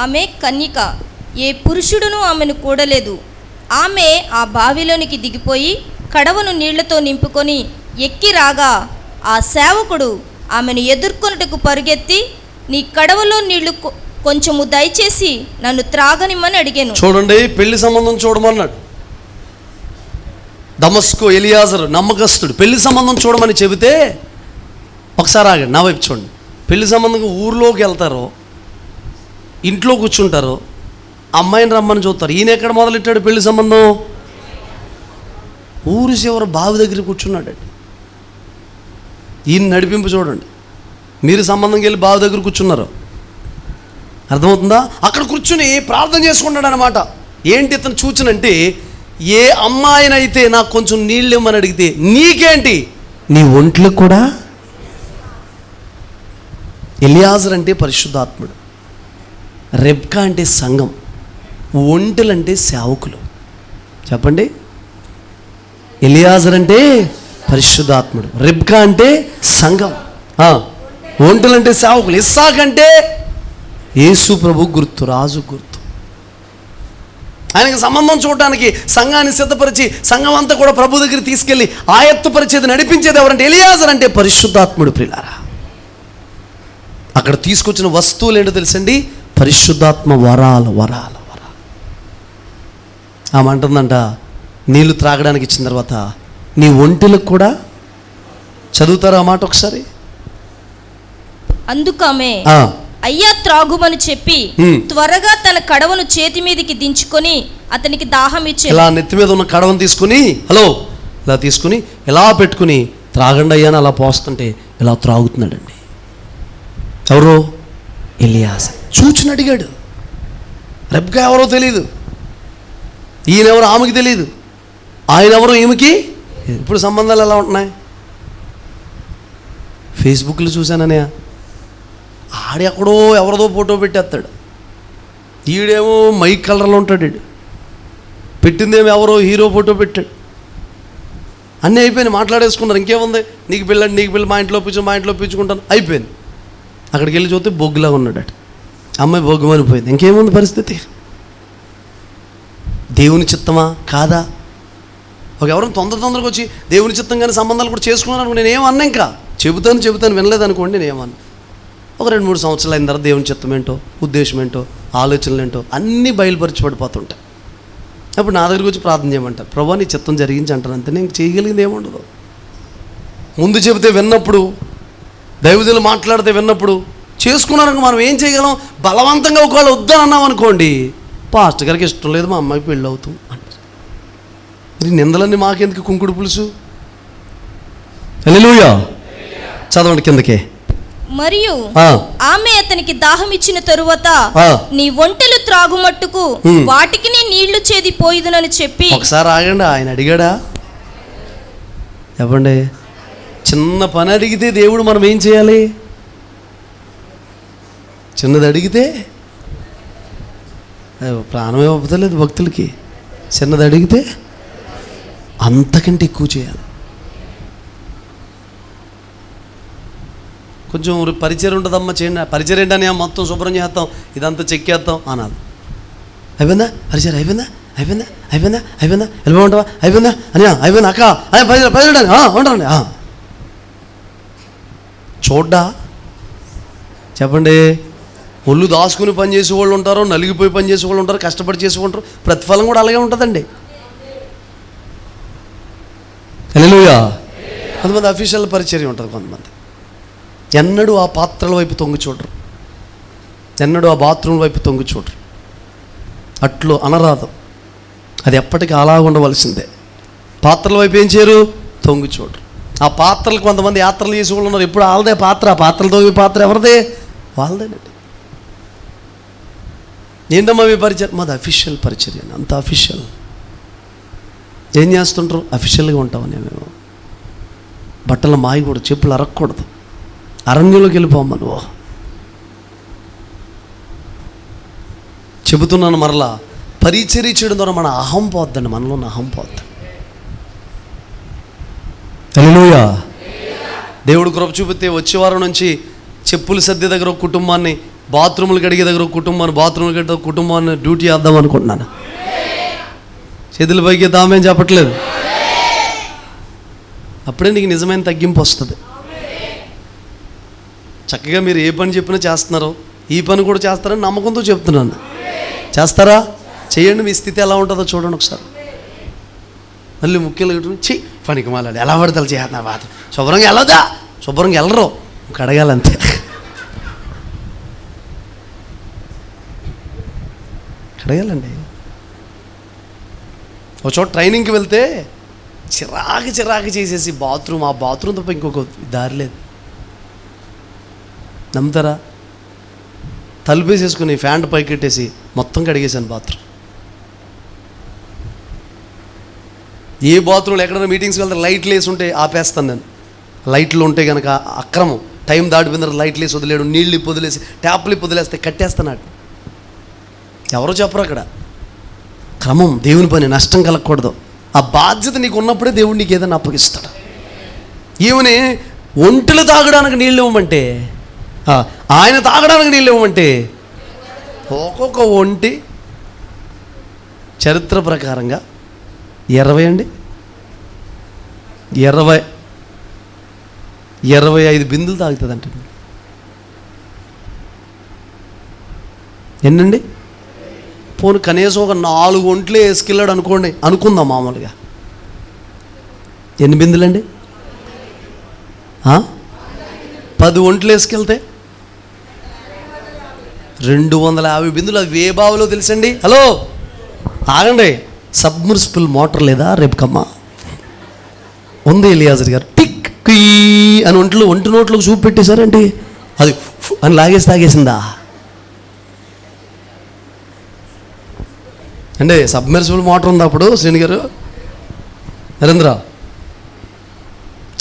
ఆమె కన్యక, ఏ పురుషుడును ఆమెను కూడలేదు. ఆమె ఆ బావిలోనికి దిగిపోయి కడవను నీళ్లతో నింపుకొని ఎక్కి రాగా, ఆ సేవకుడు ఆమెను ఎదుర్కొనుటకు పరుగెత్తి, నీ కడవలో నీళ్లు కొంచెము దయచేసి నన్ను త్రాగనిమ్మని అడిగాను. చూడండి, పెళ్లి సంబంధం చూడమన్నాడు. దమస్కు ఎలియాజరు నమ్మకస్తుడు. పెళ్లి సంబంధం చూడమని చెబితే, ఒకసారి ఆగండి, నా వైపు చూడండి. పెళ్లి సంబంధంగా ఊర్లోకి వెళ్తారో, ఇంట్లో కూర్చుంటారో, అమ్మాయిని రమ్మని చూస్తారు. ఈయన ఎక్కడ మొదలెట్టాడు పెళ్లి సంబంధం? ఊరు ఊరి చివర బావి దగ్గర కూర్చున్నాడండి. ఈయన నడిపింపు చూడండి. మీరు సంబంధంకి వెళ్ళి బావి దగ్గర కూర్చున్నారు, అర్థమవుతుందా? అక్కడ కూర్చుని ప్రార్థన చేసుకుంటాడు అనమాట. ఏంటి ఇతను చూచినంటే, ఏ అమ్మాయినైతే నాకు కొంచెం నీళ్ళు ఇవ్వమని అడిగితే నీకేంటి, నీ ఒంట్లకు కూడా. ఎలియాజర్ అంటే పరిశుద్ధాత్ముడు, రెబ్కా అంటే సంఘం, ఒంటెలంటే సేవకులు. చెప్పండి, ఎలియాజర్ అంటే పరిశుద్ధాత్ముడు, రెబ్కా అంటే సంఘం, ఒంటెలంటే సేవకులు. ఇస్సాక్ అంటే యేసు ప్రభు గుర్తు, రాజు గుర్తు. ఆయనకి సంబంధం చూడటానికి సంఘాన్ని సిద్ధపరిచి సంఘం అంతా కూడా ప్రభు దగ్గర తీసుకెళ్ళి ఆయత్తపరిచేది, నడిపించేది ఎవరంటే ఎలియాజర్ అంటే పరిశుద్ధాత్ముడు. ప్రియులారా, అక్కడ తీసుకొచ్చిన వస్తువులు ఏంటో తెలుసండి? పరిశుద్ధాత్మ వరాలు, వరాలు, వరాలు. ఆమె అంటుందంట, నీళ్లు త్రాగడానికి ఇచ్చిన తర్వాత నీ ఒంటిలకు కూడా. చదువుతారా ఆ మాట ఒకసారి? అందుకమే అయ్యా త్రాగుమని చెప్పి త్వరగా తన కడవను చేతి మీదకి దించుకొని అతనికి దాహం ఇచ్చి, ఇలా నెత్తి మీద ఉన్న కడవను తీసుకుని, హలో, ఇలా తీసుకుని ఇలా పెట్టుకుని త్రాగండి అయ్యాను అలా పోస్తుంటే ఇలా త్రాగుతున్నాడండి. ఎవరు? ఎలియాజర్. చూచుని అడిగాడు. రెబ్కా ఎవరో తెలియదు, ఈయనెవరో ఆమెకి తెలియదు, ఆయన ఎవరో ఈమెకి. ఇప్పుడు సంబంధాలు ఎలా ఉంటున్నాయి? ఫేస్బుక్లో చూశాననే, ఆడెక్కడో ఎవరిదో ఫోటో పెట్టేస్తాడు, ఈడేమో మైక్ కలర్లో ఉంటాడు, పెట్టిందేమో ఎవరో హీరో ఫోటో పెట్టాడు. అన్నీ అయిపోయినాయి, మాట్లాడేసుకున్నారు. ఇంకేముంది, నీకు పిల్లండి, నీకు పిల్ల, మా ఇంట్లో పిచ్చు, మా ఇంట్లో పిచ్చుకుంటాను, అయిపోయింది. అక్కడికి వెళ్ళి చూస్తే బొగ్గులాగా ఉన్నాడు, అమ్మాయి బొగ్గుమనిపోయింది. ఇంకేముంది పరిస్థితి? దేవుని చిత్తమా కాదా? ఒక ఎవరైనా తొందరగా వచ్చి దేవుని చిత్తంగానే సంబంధాలు కూడా చేసుకున్నాను అనుకో, నేనేమన్నా, ఇంకా చెబుతాను వినలేదనుకోండి, నేనేమన్నా. ఒక 2-3 సంవత్సరాలు అయిన తర్వాత దేవుని చిత్తం ఏంటో, ఉద్దేశం ఏంటో, ఆలోచనలు ఏంటో అన్నీ బయలుపరిచి పడిపోతుంటాయి. అప్పుడు నా దగ్గరికి వచ్చి ప్రార్థన చేయమంటారు, ప్రభా నీ చిత్తం జరిగించి అంటారు. అంతే, నేను చేయగలిగింది ఏముండదు. ముందు చెబితే విన్నప్పుడు, దైవజనులు మాట్లాడితే విన్నప్పుడు చేసుకున్నారనుకో, మనం ఏం చేయగలం? బలవంతంగా ఒకవేళ వద్దని అన్నాం అనుకోండి, పాస్టర్ గారికి ఇష్టం లేదు, మా అమ్మాయికి పెళ్ళి అవుతాం అంటారు. మరి నిందలన్నీ మాకెందుకు? కుంకుడు పులుసు. హల్లెలూయా. చదవండి కిందకే. మరియు ఆమె అతనికి దాహం ఇచ్చిన తరువాత నీ ఒంటెలు త్రాగుమట్టుకు వాటికి నీ నీళ్లు చేది పోయిదునని చెప్పి. ఒకసారి ఆగండి, ఆయన అడిగాడా? చెప్పండి. చిన్న పని అడిగితే దేవుడు మనం ఏం చేయాలి? చిన్నది అడిగితే ప్రాణమే ఒప్పుతలేదు భక్తులకి. చిన్నది అడిగితే అంతకంటే ఎక్కువ చేయాలి. కొంచెం పరిచయం ఉంటుందమ్మా, చేయండి. పరిచయం ఏంటని మొత్తం శుభ్రం చేస్తాం, ఇదంతా చెక్కేస్తాం అనాలి. అయిపోయిందా పరిచయం? అయిపోయిందా వెళ్ళిపోమంటావా? అయిపోయిందా అని, అయిపోయిందా అక్క, పరిచయం ఉంటారండి. చూడ్డా? చెప్పండి. ఒళ్ళు దాచుకుని పని చేసే వాళ్ళు ఉంటారు, నలిగిపోయి పని చేసే వాళ్ళు ఉంటారు, కష్టపడి చేసేవాళ్ళు. ప్రతిఫలం కూడా అలాగే ఉంటుందండి. హల్లెలూయా. కొంతమంది అఫీషియల్ పరిచర్య ఉంటుంది, కొంతమంది ఎన్నడూ ఆ పాత్రల వైపు తొంగి చూడరు, ఎన్నడూ ఆ బాత్రూమ్ వైపు తొంగి చూడరు. అట్లు అనరాదు, అది ఎప్పటికీ అలా ఉండవలసిందే. పాత్రల వైపు ఏం చేయరు? తొంగి చూడరు. ఆ పాత్రలు కొంతమంది యాత్రలు చేసే వాళ్ళు ఉన్నారు, ఎప్పుడు వాళ్ళదే పాత్ర. ఆ పాత్రలు తొంగి పాత్ర ఎవరిదే? వాళ్ళదేనండి. ఏంటమ్మా మీ పరిచయం? మాది అఫీషియల్ పరిచర్య. అంత అఫీషియల్. ఏం చేస్తుంటారు? అఫీషియల్గా ఉంటామని మేము. బట్టలు మాయకూడదు, చెప్పులు అరక్కూడదు, అరణ్యంలోకి వెళ్ళిపోమ్మా నువ్వు. చెబుతున్నాను మరలా, పరిచర్య చేయడం ద్వారా మన అహం పోద్దండి, మనలో ఉన్న అహం పోద్ది. హల్లెలూయా. దేవుడు కృప చూపితే వచ్చే వారం నుంచి చెప్పులు సర్దే దగ్గర ఒక కుటుంబాన్ని, బాత్రూములు కడిగే దగ్గర ఒక కుటుంబాన్ని, బాత్రూములు కడిగే కుటుంబాన్ని డ్యూటీ చేద్దాం అనుకుంటున్నాను. చేతుల పైకి దామేం చెప్పట్లేదు. అప్పుడే నీకు నిజమైన తగ్గింపు వస్తుంది. చక్కగా మీరు ఏ పని చెప్పినా చేస్తున్నారో, ఈ పని కూడా చేస్తారని నమ్మకంతో చెప్తున్నాను. చేస్తారా? చేయండి. మీ స్థితి ఎలా ఉంటుందో చూడండి ఒకసారి. మళ్ళీ ముఖ్యంగా చి పనికి మాలాడు ఎలా పడతారు చేస్తున్నా బాధ. శుభ్రంగా వెళ్ళదా? శుభ్రంగా వెళ్ళరు, కడగాలంతే. కడగాలండి. ఒక చోట ట్రైనింగ్కి వెళ్తే చిరాకు చేసేసి బాత్రూమ్, ఆ బాత్రూమ్ తప్ప ఇంకొక దారి లేదు. నమ్ముతారా? తలుపేసేసుకుని ఫ్యాంట్ పైకెట్టేసి మొత్తం కడిగేశాను బాత్రూమ్. ఏ బాత్రూంలో ఎక్కడైనా మీటింగ్స్కి వెళ్తే లైట్లు వేసి ఉంటే ఆపేస్తాను నేను. లైట్లు ఉంటే కనుక అక్రమం, టైం దాటిపోయిన తర్వాత లైట్లు వేసి వదిలేడు, నీళ్ళు ఇప్పు వదిలేసి ట్యాప్లు ఇప్పు వదిలేస్తే కట్టేస్తాను. ఎవరో చెప్పరు అక్కడ. క్రమం, దేవుని పని, నష్టం కలగకూడదు. ఆ బాధ్యత నీకు ఉన్నప్పుడే దేవుడు నీకు ఏదైనా అప్పగిస్తాడు. ఈమెని ఒంటెలు తాగడానికి నీళ్ళు ఇవ్వమంటే, ఆయన తాగడానికి నీళ్ళు ఇవ్వమంటే ఒక్కొక్క ఒంటి చరిత్ర ప్రకారంగా 25 బిందులు తాగుతుంది అంటే. ఎన్నండి? పోను కనీసం ఒక 4 ఒంట్లే వేసుకెళ్ళాడు అనుకోండి, అనుకుందాం మామూలుగా. ఎన్ని బిందులండి? 10 ఒంట్లు వేసుకెళ్తే 250 బిందులు. అది ఏ బావులో తెలుసండి? హలో ఆగండి, సబ్మర్సిబుల్ మోటార్ లేదా రేపుకమ్మ? ఉంది. ఎలియాజర్ గారు టిక్ అని ఒంటి నోట్లోకి చూపు పెట్టేశారండి, అది అని లాగేసి తాగేసిందా అంటే? సబ్మర్సిబుల్ మోటార్ ఉంది అప్పుడు. శ్రీని గారు, నరేంద్ర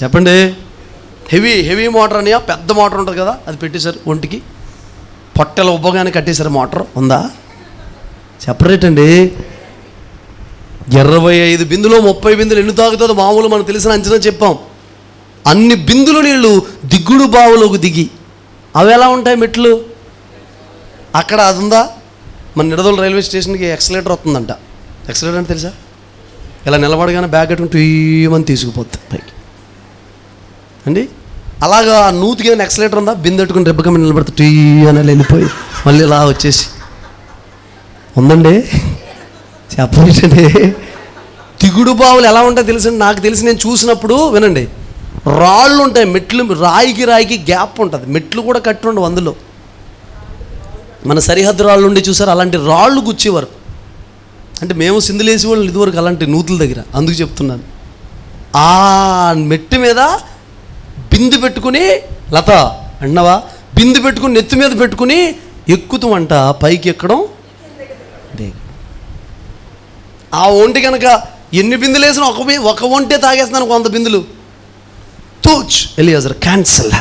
చెప్పండి. హెవీ మోటార్ అని, పెద్ద మోటార్ ఉంటుంది కదా, అది పెట్టేశారు ఒంటికి, పొట్టెల ఉబ్బగానే కట్టేశారు. మోటార్ ఉందా? చెప్పరేటండి. 25 బిందులో 30 బిందులు ఎన్ని తాగుతుందో మామూలు మనకు తెలిసిన అంచనా చెప్పాం. అన్ని బిందులు నీళ్ళు దిగుడు బావులోకి దిగి, అవి ఎలా ఉంటాయి మెట్లు? అక్కడ అది ఉందా? మన నిడదోలు రైల్వే స్టేషన్కి ఎక్సలేటర్ వస్తుందంట. ఎక్సలేటర్ అంటే తెలుసా? ఇలా నిలబడగానే బ్యాగ్ కట్టుకుని ట్యూమని తీసుకుపోతుంది పైకి అండి. అలాగా నూతికి ఏదైనా ఎక్సలేటర్ ఉందా? బిందె పెట్టుకుని రెబ్బకమ్మ నిలబడితే ట్యూ అని వెళ్ళిపోయి మళ్ళీ ఇలా వచ్చేసి ఉందండి. చెప్పండి. దిగుడు బావులు ఎలా ఉంటాయి తెలుసండి? నాకు తెలిసి నేను చూసినప్పుడు వినండి, రాళ్ళు ఉంటాయి, మెట్లు, రాయికి గ్యాప్ ఉంటుంది, మెట్లు కూడా కట్టి ఉండవు అందులో. మన సరిహద్దు రాళ్ళు ఉండి చూసారు, అలాంటి రాళ్ళు గుచ్చేవారు. అంటే మేము సిందులేసి వాళ్ళు ఇదివరకు అలాంటి నూతుల దగ్గర, అందుకు చెప్తున్నాను. ఆ మెట్టు మీద బిందు పెట్టుకుని, లత అన్నవా, బిందు పెట్టుకుని నెత్తి మీద పెట్టుకుని ఎక్కుతామంట, పైకి ఎక్కడం. ఆ ఒంటి కనుక ఎన్ని బిందులు వేసినా ఒక ఒంటే తాగేస్తున్నాను 100 బిందులు. తూచ్ ఎలియాజర్ క్యాన్సల్,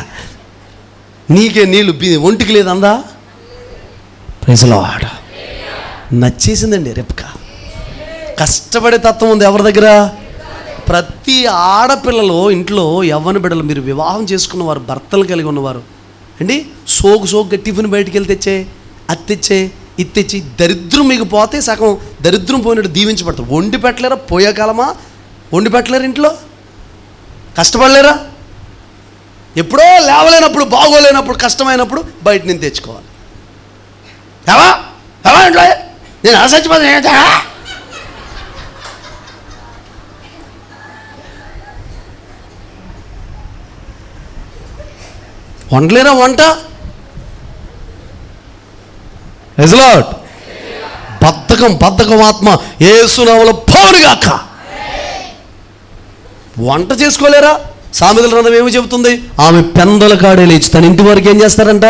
నీకే నీళ్ళు ఒంటికి లేదు అందా. Praise Lord. నచ్చేసిందండి రెబ్కా. కష్టపడే తత్వం ఉంది ఎవరి దగ్గర? ప్రతి ఆడపిల్లలో ఇంట్లో యవ్వన బిడ్డలు, మీరు వివాహం చేసుకున్నవారు, భర్తలు కలిగి ఉన్నవారు అండి, సోకుగా టిఫిన్ బయటికి వెళ్ళి తెచ్చే, అది తెచ్చే, ఇది తెచ్చి, దరిద్రం మీకు పోతే సగం దరిద్రం పోయినట్టు దీవించబడతారు. వండి పెట్టలేరా? పోయే కాలమా వండి పెట్టలేరు? ఇంట్లో కష్టపడలేరా? ఎప్పుడో లేవలేనప్పుడు, బాగోలేనప్పుడు, కష్టమైనప్పుడు బయట నుంచి తెచ్చుకోవాలి. ఎవా ఇంట్లో నేను అసచ్చిపోతా. వండలేరా? వంట బద్ధకం ఆత్మ యేసు నామములో పోవుగాక. వంట చేసుకోలేరా? సామెతల గ్రంథం ఏమి చెబుతుంది? ఆమె పెందల కాడే లేచి తన ఇంటి వరకు ఏం చేస్తారంట?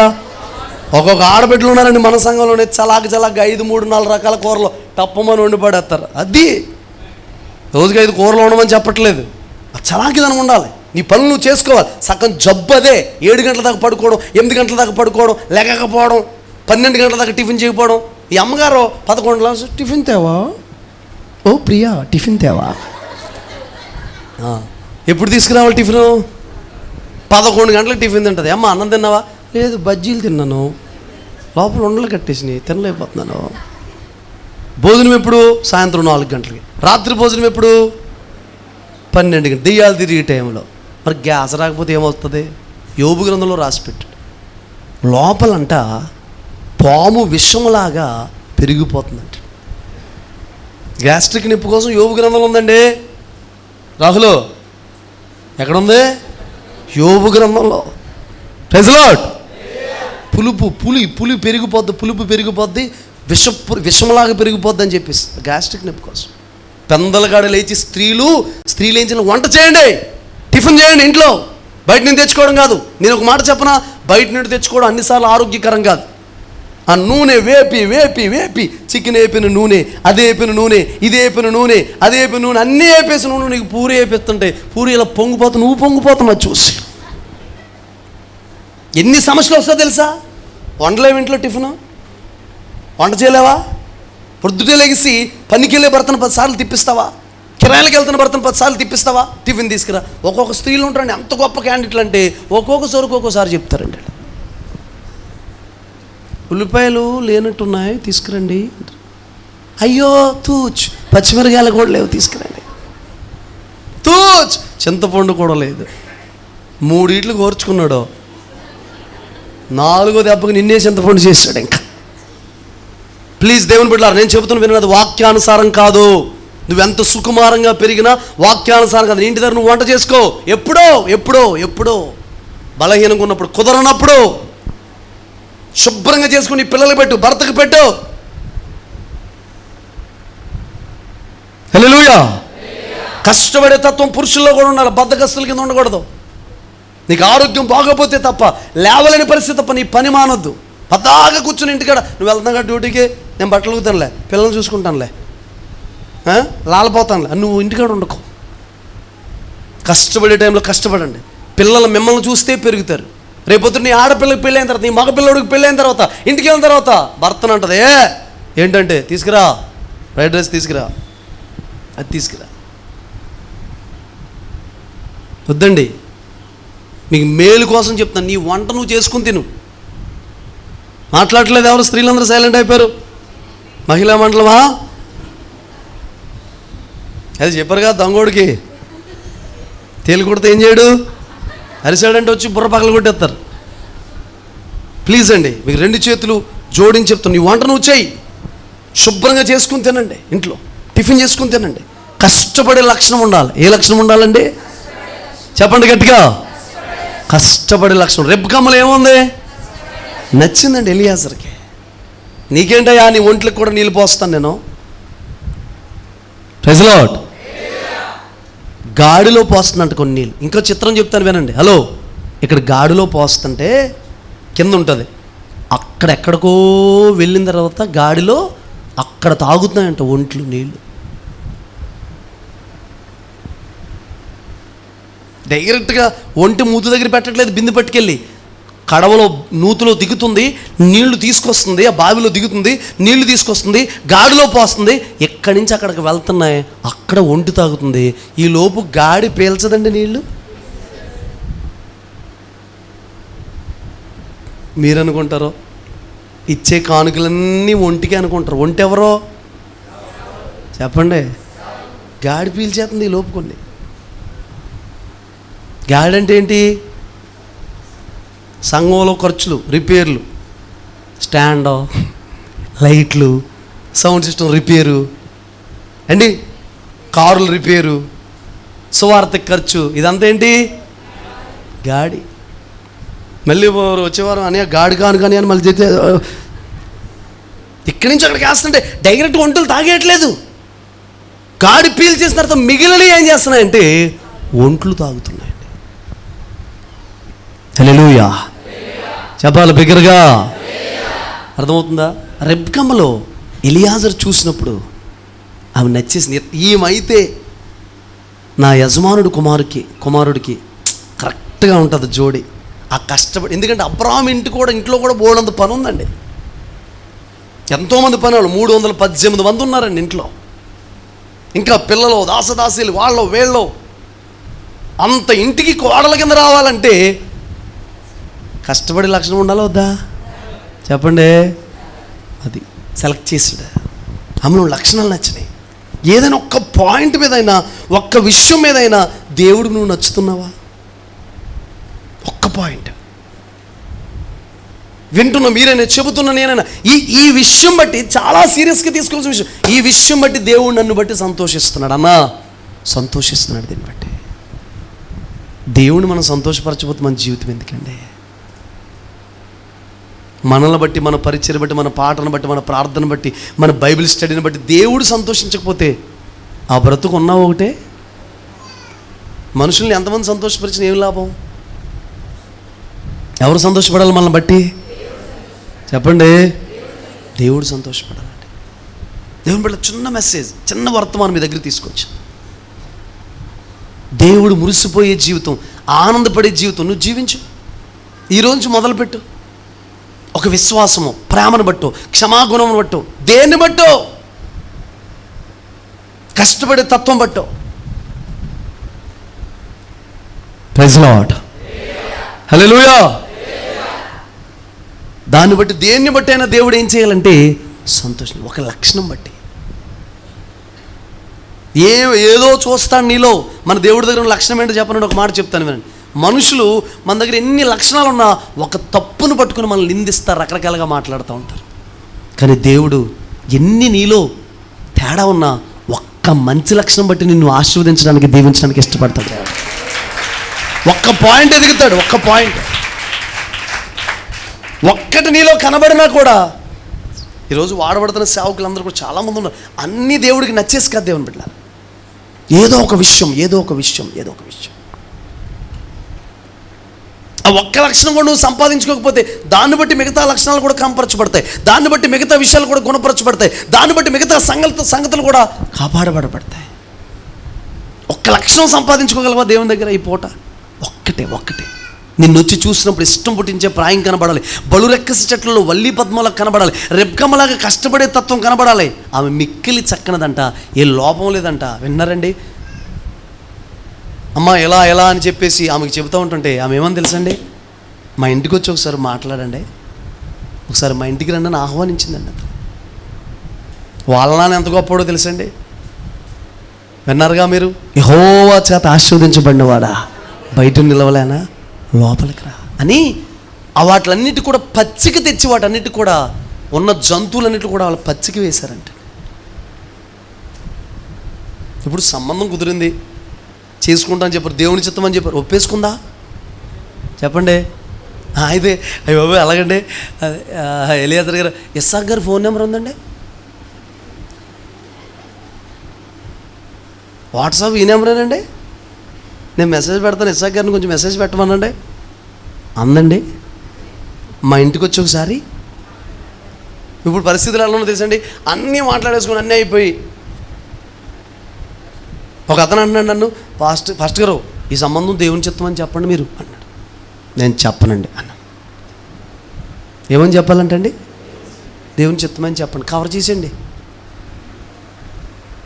ఒక్కొక్క ఆడబిడ్డలు ఉన్నారండి మన సంఘంలోనే, చలాకి 5, 3, 4 రకాల కూరలు తప్పమని వండి పడేస్తారు. అది రోజుకి 5 కూరలు ఉండమని చెప్పట్లేదు. చలాకిదనం ఉండాలి. నీ పనులు నువ్వు చేసుకోవాలి. సగం జబ్బు అదే. 7 గంటల దాకా పడుకోవడం, 8 గంటల దాకా పడుకోవడం, లేకపోవడం, 12 గంటల దాకా టిఫిన్ చేయకపోవడం. ఈ అమ్మగారు 11 టిఫిన్ తేవా, ఓ ప్రియా టిఫిన్ తేవా. ఎప్పుడు తీసుకురావాలి టిఫిను? 11 గంటలకు టిఫిన్ తింటుంది. అమ్మ అన్నం తిన్నావా? లేదు బజ్జీలు తిన్నాను, లోపల ఉండలు కట్టేసినాయి, తినలేకపోతున్నాను. భోజనం ఎప్పుడు? సాయంత్రం 4 గంటలకి. రాత్రి భోజనం ఎప్పుడు? 12 గంటలు. దెయ్యాలు తిరిగే టైంలో. మరి గ్యాస్ రాకపోతే ఏమవుతుంది? యోబు గ్రంథంలో రాసిపెట్టాడు. లోపలంట పాము విషములాగా పెరిగిపోతుందంట. గ్యాస్ట్రిక్ నొప్పి కోసం యోబు గ్రంథంలో ఉందండి. రాహులు ఎక్కడుంది? యోబు గ్రంథంలో. Praise lord. పులి పెరిగిపోద్ది, పులుపు పెరిగిపోద్ది, విషములాగా పెరిగిపోద్ది అని చెప్పేసి గ్యాస్ట్రిక్ నొప్పి కోసం. పెందలగాడ లేచి స్త్రీలు ఏం చేయాలి? వంట చేయండి, టిఫిన్ చేయండి ఇంట్లో, బయట నుంచి తెచ్చుకోవడం కాదు. నేను ఒక మాట చెప్పనా, బయట నుండి తెచ్చుకోవడం అన్నిసార్లు ఆరోగ్యకరం కాదు. ఆ నూనె వేపి వేపి వేపి, చికెన్ వేపిన నూనె, అది వేపిన నూనె, ఇది వేపిన నూనె, అది వేపిన నూనె, అన్నీ వేపేసి నూనె నీకు పూరి వేపిస్తుంటే పూరి ఇలా పొంగిపోతావు, నువ్వు పొంగిపోతున్నావు చూసి. ఎన్ని సమస్యలు వస్తాయో తెలుసా? వండలేవు ఇంట్లో టిఫిన్, వంట చేయలేవా? పొద్దుటే లెగిసి పనికి వెళ్ళే భర్తను 10 సార్లు తిప్పిస్తావా? కిరాయిలకు వెళ్తున్న భర్తను 10 సార్లు తిప్పిస్తావా? టిఫిన్ తీసుకురా. ఒక్కొక్క స్త్రీలు ఉంటారండి ఎంత గొప్ప క్యాండిడేట్లు అంటే ఒక్కొక్కసారి చెప్తారండి. ఉల్లిపాయలు లేనట్టున్నాయి తీసుకురండి. అయ్యో తూచ్, పచ్చిమిరకాయలు కూడా లేవు తీసుకురండి. తూచ్, చింతపండు కూడా లేదు. 3 ఇడ్లు కోర్చుకున్నాడు, 4వ దెబ్బకు నిన్నే చింతపండు చేశాడు. ఇంకా ప్లీజ్ దేవుని బిడ్డలారా, నేను చెబుతున్న విన్నది వాక్యానుసారం కాదు. నువ్వెంత సుకుమారంగా పెరిగినా వాక్యానుసారం కాదు. ఇంటి దగ్గర నువ్వు వంట చేసుకో. ఎప్పుడో బలహీనంగా ఉన్నప్పుడు, కుదరనప్పుడు శుభ్రంగా చేసుకుని పిల్లలకు పెట్టు, భర్తకు పెట్టు. హల్లెలూయా. కష్టపడే తత్వం పురుషుల్లో కూడా ఉండాలి, బద్ధకస్తుల కింద ఉండకూడదు. నీకు ఆరోగ్యం బాగోపోతే తప్ప, లేవలేని పరిస్థితి తప్ప నీ పని మానొద్దు. పద్దాగా కూర్చుని ఇంటికాడ నువ్వు వెళ్తున్నాగా డ్యూటీకి, నేను బట్టలు ఉతుకుతానులే, పిల్లల్ని చూసుకుంటానులే, లాలిపోతానులే, నువ్వు ఇంటికాడ ఉండకు. కష్టపడే టైంలో కష్టపడండి. పిల్లలు మిమ్మల్ని చూస్తే పెరుగుతారు. రేపొద్దు నీ ఆడపిల్లకి పెళ్ళైన తర్వాత, నీ మగపిల్లడికి పెళ్ళైన తర్వాత, ఇంటికి వెళ్ళిన తర్వాత భర్తను అంటది, ఏంటంటే తీసుకురా, ఫ్రైడ్ రైస్ తీసుకురా, అది తీసుకురా. వద్దండి, మీకు మేలు కోసం చెప్తాను. నీ వంట నువ్వు చేసుకుని తిను. మాట్లాడట్లేదు ఎవరు? స్త్రీలందరూ సైలెంట్ అయిపోయారు. మహిళా మండలమా? అది చెప్పారు కదా, దొంగోడికి తేలి కొడితే ఏం చేయడు, అరిసాడంటే వచ్చి బుర్ర పగలు కొట్టేస్తారు. ప్లీజ్ అండి, మీకు 2 చేతులు జోడించి చెప్తాను, నీ వంట నువ్వు చేయి, శుభ్రంగా చేసుకుని తినండి, ఇంట్లో టిఫిన్ చేసుకుని తినండి. కష్టపడే లక్షణం ఉండాలి. ఏ లక్షణం ఉండాలండి? చెప్పండి గట్టిగా. కష్టపడే లక్షణం. రెబ్కమ్మలు ఏముంది? నచ్చిందండి ఎలియాజర్కి. నీకేంటయ్యా, నీ ఒంట్లకు కూడా నీళ్ళు పోస్తాను నేను. Praise lord. గాడిలో పోస్తుందంట కొన్ని నీళ్ళు. ఇంకో చిత్రం చెప్తాను వినండి. హలో, ఇక్కడ గాడిలో పోస్తుంటే కింద ఉంటుంది, అక్కడెక్కడికో వెళ్ళిన తర్వాత గాడిలో అక్కడ తాగుతున్నాయంట ఒంట్లు నీళ్ళు. డైరెక్ట్గా ఒంటి మూతి దగ్గర పెట్టట్లేదు, బిందు పట్టుకెళ్ళి కడవలో నూతులో దిగుతుంది, నీళ్లు తీసుకొస్తుంది, ఆ బావిలో దిగుతుంది, నీళ్లు తీసుకొస్తుంది, గాడిలో పోస్తుంది, ఎక్కడి నుంచి అక్కడికి వెళ్తున్నాయి, అక్కడ ఒంటి తాగుతుంది. ఈ లోపు గాడి పీల్చదండి నీళ్ళు. మీరు అనుకుంటారో ఇచ్చే కానుకలన్నీ ఒంటికి అనుకుంటారు. ఒంటి ఎవరో చెప్పండి. గాడి పీల్చేస్తుంది ఈ లోపు కొన్ని. గాడి అంటే ఏంటి? సంఘంలో ఖర్చులు, రిపేర్లు, స్టాండ్, లైట్లు, సౌండ్ సిస్టమ్ రిపేరు అండి, కారుల రిపేరు, సువార్తకి ఖర్చు, ఇదంతా ఏంటి? గాడి. మళ్ళీ వచ్చేవారు అని గాడి కాను కానీ అని మళ్ళీ చెప్తే ఇక్కడి నుంచి అక్కడికి వేస్తుంటే డైరెక్ట్ ఒంటలు తాగేయట్లేదు. గాడి పీల్ చేసిన తర్వాత మిగిలిన ఏం చేస్తున్నాయంటే ఒంట్లు తాగుతున్నాయండి. హల్లెలూయా చెప్పాలి బిగ్గరగా. అర్థమవుతుందా? రెబ్కమ్మలో ఎలియాజర్ చూసినప్పుడు ఆమె నచ్చేసింది. ఈమైతే నా యజమానుడు కుమారుడికి కరెక్ట్గా ఉంటుంది జోడి. ఆ కష్టపడి, ఎందుకంటే అబ్రాహాం ఇంట్లో కూడా బోడంత పని ఉందండి. ఎంతోమంది పని వాళ్ళు, 318 మంది ఉన్నారండి ఇంట్లో. ఇంకా పిల్లలు, దాసదాసీలు, వాళ్ళు వీళ్ళు, అంత ఇంటికి కోడల కింద రావాలంటే కష్టపడే లక్షణం ఉండాలి వద్దా? చెప్పండి. అది సెలెక్ట్ చేసాడు. ఆమె లక్షణాలు నచ్చినాయి. ఏదైనా ఒక్క పాయింట్ మీదైనా, ఒక్క విషయం మీదైనా దేవుడికి నువ్వు నచ్చుతున్నావా? ఒక్క పాయింట్ వింటున్నా మీరైనా, చెబుతున్నా నేనైనా, ఈ విషయం బట్టి చాలా సీరియస్గా తీసుకోవాల్సిన విషయం. ఈ విషయం బట్టి దేవుడు నన్ను బట్టి సంతోషిస్తున్నాడు అన్నా, సంతోషిస్తున్నాడు. దీన్ని బట్టి దేవుడిని మనం సంతోషపరచబోతే మన జీవితం ఎందుకండి? మనల్ని బట్టి, మన పరిచయం బట్టి, మన పాటను బట్టి, మన ప్రార్థన బట్టి, మన బైబిల్ స్టడీని బట్టి దేవుడు సంతోషించకపోతే ఆ బ్రతుకు ఉన్నా ఒకటే, మనుషుల్ని ఎంతమంది సంతోషపరిచిన ఏం లాభం? ఎవరు సంతోషపడాలి మనల్ని బట్టి? చెప్పండి. దేవుడు సంతోషపడాలండి. దేవుని బిడ్డ చిన్న మెసేజ్, చిన్న వర్తమానం మీ దగ్గర తీసుకొచ్చి, దేవుడు మురిసిపోయే జీవితం, ఆనందపడే జీవితం నువ్వు జీవించు. ఈరోజు మొదలుపెట్టు. ఒక విశ్వాసము, ప్రేమను బట్టో, క్షమాగుణమును బట్టో, దేన్ని బట్టో, కష్టపడే తత్వం బట్టో. Praise lord. హల్లెలూయా. దాన్ని బట్టి, దేన్ని బట్టి అయినా దేవుడు ఏం చేయాలంటే సంతోషం. ఒక లక్షణం బట్టి. ఏదో చూస్తాను నీలో. మన దేవుడి దగ్గర ఉన్న లక్షణం ఏంటో చెప్పనండి. ఒక మాట చెప్తాను వినండి. మనుషులు మన దగ్గర ఎన్ని లక్షణాలు ఉన్నా ఒక తప్పును పట్టుకుని మనల్ని నిందిస్తారు, రకరకాలుగా మాట్లాడుతూ ఉంటారు. కానీ దేవుడు ఎన్ని నీలో తేడా ఉన్నా ఒక్క మంచి లక్షణం బట్టి నిన్ను ఆశీర్వదించడానికి, దీవించడానికి ఇష్టపడతాడు. దేవుడు ఒక్క పాయింట్ ఎదుగుతాడు. ఒక్క పాయింట్, ఒక్కటి నీలో కనబడినా కూడా. ఈరోజు వాడబడుతున్న సేవకులందరూ కూడా చాలామంది ఉన్నారు. అన్నీ దేవుడికి నచ్చేసి కాదు దేవుని బిడ్డలారా. ఏదో ఒక విషయం. ఆ ఒక్క లక్షణం కూడా నువ్వు సంపాదించుకోకపోతే దాన్ని బట్టి మిగతా లక్షణాలు కూడా కంపరచబడతాయి. దాన్ని బట్టి మిగతా విషయాలు కూడా గుణపరచబడతాయి. దాన్ని బట్టి మిగతా సంగతులు కూడా కాపాడబడతాయి. ఒక్క లక్షణం సంపాదించుకోగలవా దేవుని దగ్గర ఈ పూట? ఒక్కటే. నిన్ను వచ్చి చూసినప్పుడు ఇష్టం పుట్టించే ప్రాయం కనబడాలి. బలురెక్కసి చెట్లలో వల్లి పద్మలకు కనబడాలి. రెబ్కమ్మలాగా కష్టపడే తత్వం కనబడాలి. ఆమె మిక్కిలి చక్కనదంట, ఏ లోపం లేదంట. విన్నారండి? అమ్మ ఎలా అని చెప్పేసి ఆమెకు చెబుతూ ఉంటుంటే ఆమె ఏమని తెలుసండి? మా ఇంటికి వచ్చి ఒకసారి మాట్లాడండి, ఒకసారి మా ఇంటికి రండి అని ఆహ్వానించిందండి. వాళ్ళ నాన్న ఎంత గొప్పవాడో తెలుసండి? విన్నారుగా మీరు? యెహోవా చేత ఆశీర్వదించబడినవాడా, బయట నిలవలేనా, లోపలికి రా అని వాటిలన్నిటి కూడా పచ్చికి తెచ్చి, వాటన్నిటి కూడా ఉన్న జంతువులన్నిటి కూడా వాళ్ళ పచ్చికి వేశారంట. ఇప్పుడు సంబంధం కుదిరింది, చేసుకుంటా అని చెప్పారు, దేవుని చిత్తం అని చెప్పారు. ఒప్పేసుకుందా? చెప్పండి. అయితే అయ్యో అలాగండి. ఎలియాజర్ గారు, ఇస్సాక్ గారు ఫోన్ నెంబర్ ఉందండి, వాట్సాప్ ఈ నెంబరేనండి, నేను మెసేజ్ పెడతాను, ఇస్సాక్ గారిని కొంచెం మెసేజ్ పెట్టమనండి అందండి. మా ఇంటికి వచ్చి ఒకసారి. ఇప్పుడు పరిస్థితులు ఎలా ఉన్నో తెలుసండి? అన్నీ మాట్లాడేసుకుని అన్నీ అయిపోయి ఒక అతను అన్నాడు నన్ను, పాస్టర్ గారు ఈ సంబంధం దేవుని చిత్తం అని చెప్పండి మీరు అన్నాడు. నేను చెప్పనండి అన్నా. ఏమని చెప్పాలంటండి? దేవుని చిత్తం అని చెప్పండి, కవర్ చేసేయండి.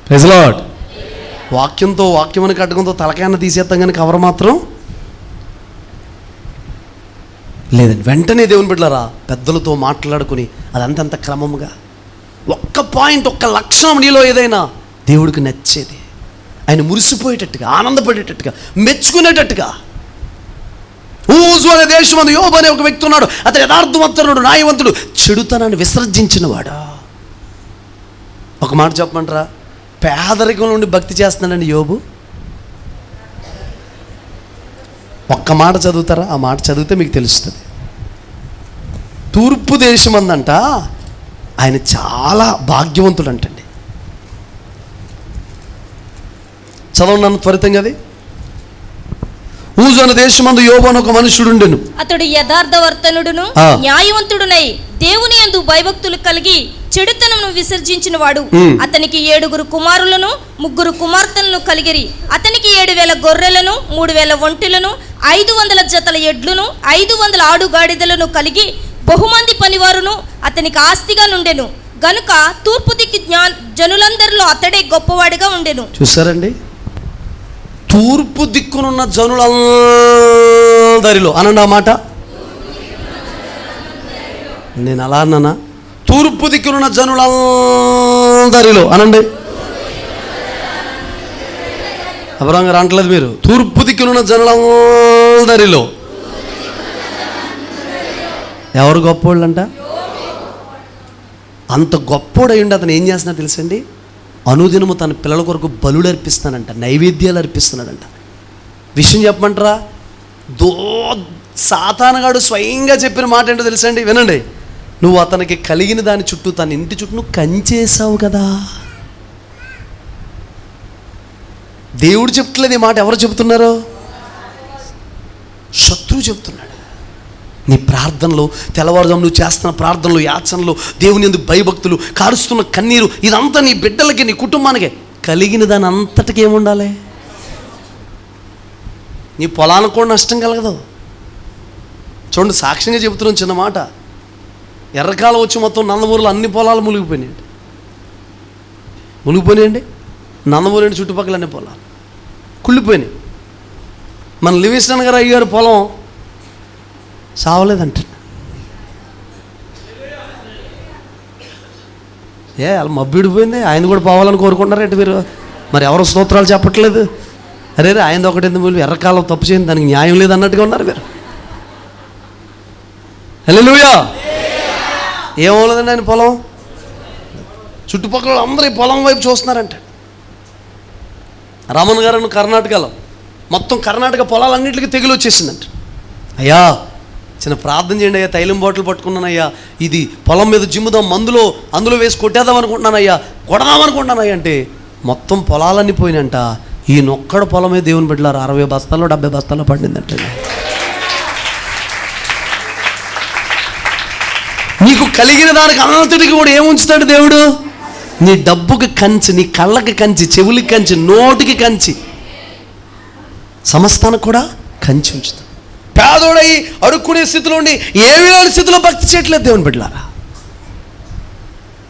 Praise lord. వాక్యమని కట్టుకుంతో తలకాయన తీసేస్తాం కానీ కవర్ మాత్రం లేదండి. వెంటనే దేవుని బిడ్డలారా పెద్దలతో మాట్లాడుకుని అదంతంత క్రమముగా ఒక్క పాయింట్, ఒక్క లక్షణం నీలో ఏదైనా దేవుడికి నచ్చేది, ఆయన మురిసిపోయేటట్టుగా, ఆనందపడేటట్టుగా, మెచ్చుకునేటట్టుగా. ఊజు అనే దేశం అందు యోబు అనే ఒక వ్యక్తి ఉన్నాడు. అతను యథార్థవంతుడు, న్యాయవంతుడు, చెడుతనాన్ని విసర్జించినవాడు. ఒక మాట చెప్పమంటారా? పేదరికం నుండి భక్తి చేస్తున్నాడండి యోబు. ఒక్క మాట చదువుతారా? ఆ మాట చదివితే మీకు తెలుస్తుంది. తూర్పు దేశం అందంట ఆయన చాలా భాగ్యవంతుడు అంటండి. చదవండి నన్ను త్వరితంగా. అది ఊజు అనే దేశమందు యోబు అని ఒక మనుషుడుండెను. అతడు యథార్థవర్తనుడును న్యాయవంతుడునై దేవుని యందు భయభక్తులు కలిగి చెడుతనమును విసర్జించిన వాడు. అతనికి 7 కుమారులను 3 కుమార్తెలను కలిగిరి. అతనికి 7,000 గొర్రెలను 3,000 ఒంటెలను 500 జతల ఎడ్లను 500 ఆడుగాడిదలను కలిగి బహుమంది పనివారును అతనికి ఆస్తిగా నుండెను. గనుక తూర్పు దిక్కు జనులందరిలో అతడే గొప్పవాడిగా ఉండెను. చూసారండి? తూర్పు దిక్కునున్న జనులందరిలో అనండి ఆ మాట. నేను అలా అన్నానా? తూర్పు దిక్కునున్న జనులందరిలో అనండి. అబ్రహం అంటలేదు మీరు. తూర్పు దిక్కునున్న జనులందరిలో ఎవరు గొప్పోళ్ళు అంట? అంత గొప్పోడు అయ్యుండి అతను ఏం చేస్తున్నాడు తెలుసండి? అనుదినము తన పిల్లల కొరకు బలుడు అర్పిస్తానంట, నైవేద్యాలు అర్పిస్తున్నాడంట. విషయం చెప్పమంటారా? సాతానుగాడు స్వయంగా చెప్పిన మాట ఏంటో తెలుసండి? వినండి. నువ్వు అతనికి కలిగిన దాని చుట్టూ, తన ఇంటి చుట్టూ నువ్వు కంచేసావు కదా. దేవుడు చెప్తలేదు ఈ మాట, ఎవరు చెబుతున్నారు? శత్రువు చెప్తున్నాడు. నీ ప్రార్థనలో, తెల్లవారుజాము నువ్వు చేస్తున్న ప్రార్థనలు, యాచనలు, దేవుని యందు భయభక్తులు, కారుస్తున్న కన్నీరు, ఇదంతా నీ బిడ్డలకి, నీ కుటుంబానికి కలిగిన దాని అంతటికి ఏముండాలి? నీ పొలానికి కూడా నష్టం కలగదు. చూడండి, సాక్ష్యంగా చెబుతున్నాం చిన్న మాట. ఎర్రకాలం వచ్చి మొత్తం నందమూరులో అన్ని పొలాలు మునిగిపోయినాయండి. నందమూరి చుట్టుపక్కల అన్ని పొలాలు కుళ్ళిపోయినాయి. మన లివింగ్స్టన్ గారు అయ్యారు పొలం సావలేదంట. అలా మబ్బిడిపోయింది. ఆయన కూడా పోవాలని కోరుకుంటారంటే మీరు మరి ఎవరు స్తోత్రాలు చెప్పట్లేదు? అరే ఆయన ఒకటి ఎందుకు మీరు ఎర్రకాలం తప్పు చేయండి, దానికి న్యాయం లేదు అన్నట్టుగా ఉన్నారు మీరు. హల్లెలూయా. ఏమవలేదండి ఆయన పొలం. చుట్టుపక్కల అందరూ ఈ పొలం వైపు చూస్తున్నారంట. రామన్ గారు కర్ణాటకలో మొత్తం కర్ణాటక పొలాలన్నింటికి తెగులు వచ్చేసిందంట. అయ్యా చిన్న ప్రార్థన చేయండి అయ్యా, తైలం బాటిల్ పట్టుకున్నానయ్యా, ఇది పొలం మీద జిమ్ముదాం, అందులో వేసి కొట్టేద్దాం అనుకుంటున్నానయ్యా, కొడదామనుకుంటున్నానయ్యా అంటే మొత్తం పొలాలన్నీ పోయినంట. ఈ నొక్కడ పొలమే దేవుని బిడ్డలారు 60 బస్తాల్లో 70 బస్తాల్లో పండిందంట. నీకు కలిగిన దానికి అంతటికి కూడా ఏముంచుతాడు దేవుడు? నీ డబ్బుకి కంచి, నీ కళ్ళకి కంచి, చెవులకి కంచి, నోటికి కంచి, సమస్తానికి కూడా కంచి ఉంచుతాడు. పేదోడై అడుక్కునే స్థితిలో ఉండి ఏమీ లేని స్థితిలో భక్తి చేయట్లేదు దేవుని బిడ్డలారా.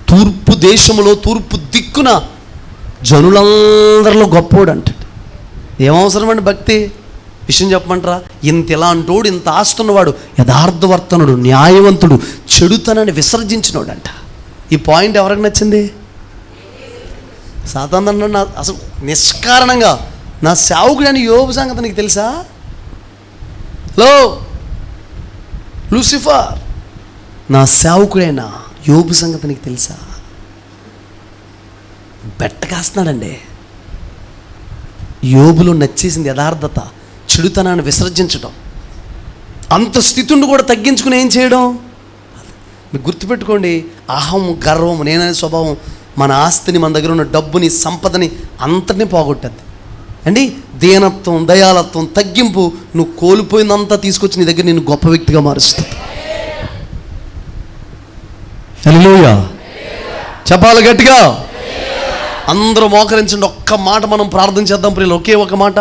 తూర్పు దేశంలో, తూర్పు దిక్కున జనులందరిలో గొప్పోడు అంటాడు. ఏమవసరం అండి భక్తి? విషయం చెప్పమంటారా? ఇంత ఇలా అంటోడు, ఇంత ఆస్తున్నవాడు, యథార్థవర్తనుడు, న్యాయవంతుడు, చెడుతనాన్ని విసర్జించినోడు అంట. ఈ పాయింట్ ఎవరికి నచ్చింది? సాతాను అన్నాడు అసలు నిష్కారణంగా, నా సేవకుడు అని యోబు సంగతి నీకు తెలుసా? హలో లూసిఫర్, నా సేవకుడైనా యోబు సంగతి నీకు తెలుసా? బెట్ట కాస్తున్నాడండి. యోబులో నచ్చేసింది యథార్థత, చెడుతనాన్ని విసర్జించడం. అంత స్థితిని కూడా తగ్గించుకుని ఏం చేయడం? మీరు గుర్తుపెట్టుకోండి, అహం, గర్వం, నేననే స్వభావం మన ఆస్తిని, మన దగ్గర ఉన్న డబ్బుని, సంపదని అంతటినీ పోగొట్టద్ది అండి. దీనత్వం, దయాలత్వం, తగ్గింపు, నువ్వు కోల్పోయిందంతా తీసుకొచ్చి నీ దగ్గర నేను గొప్ప వ్యక్తిగా మారుస్తుంది. హల్లెలూయా. చెప్పాలి గట్టిగా. అందరూ మోకరించండి. ఒక్క మాట మనం ప్రార్థన చేద్దాం ప్రియులు, ఒకే ఒక మాట.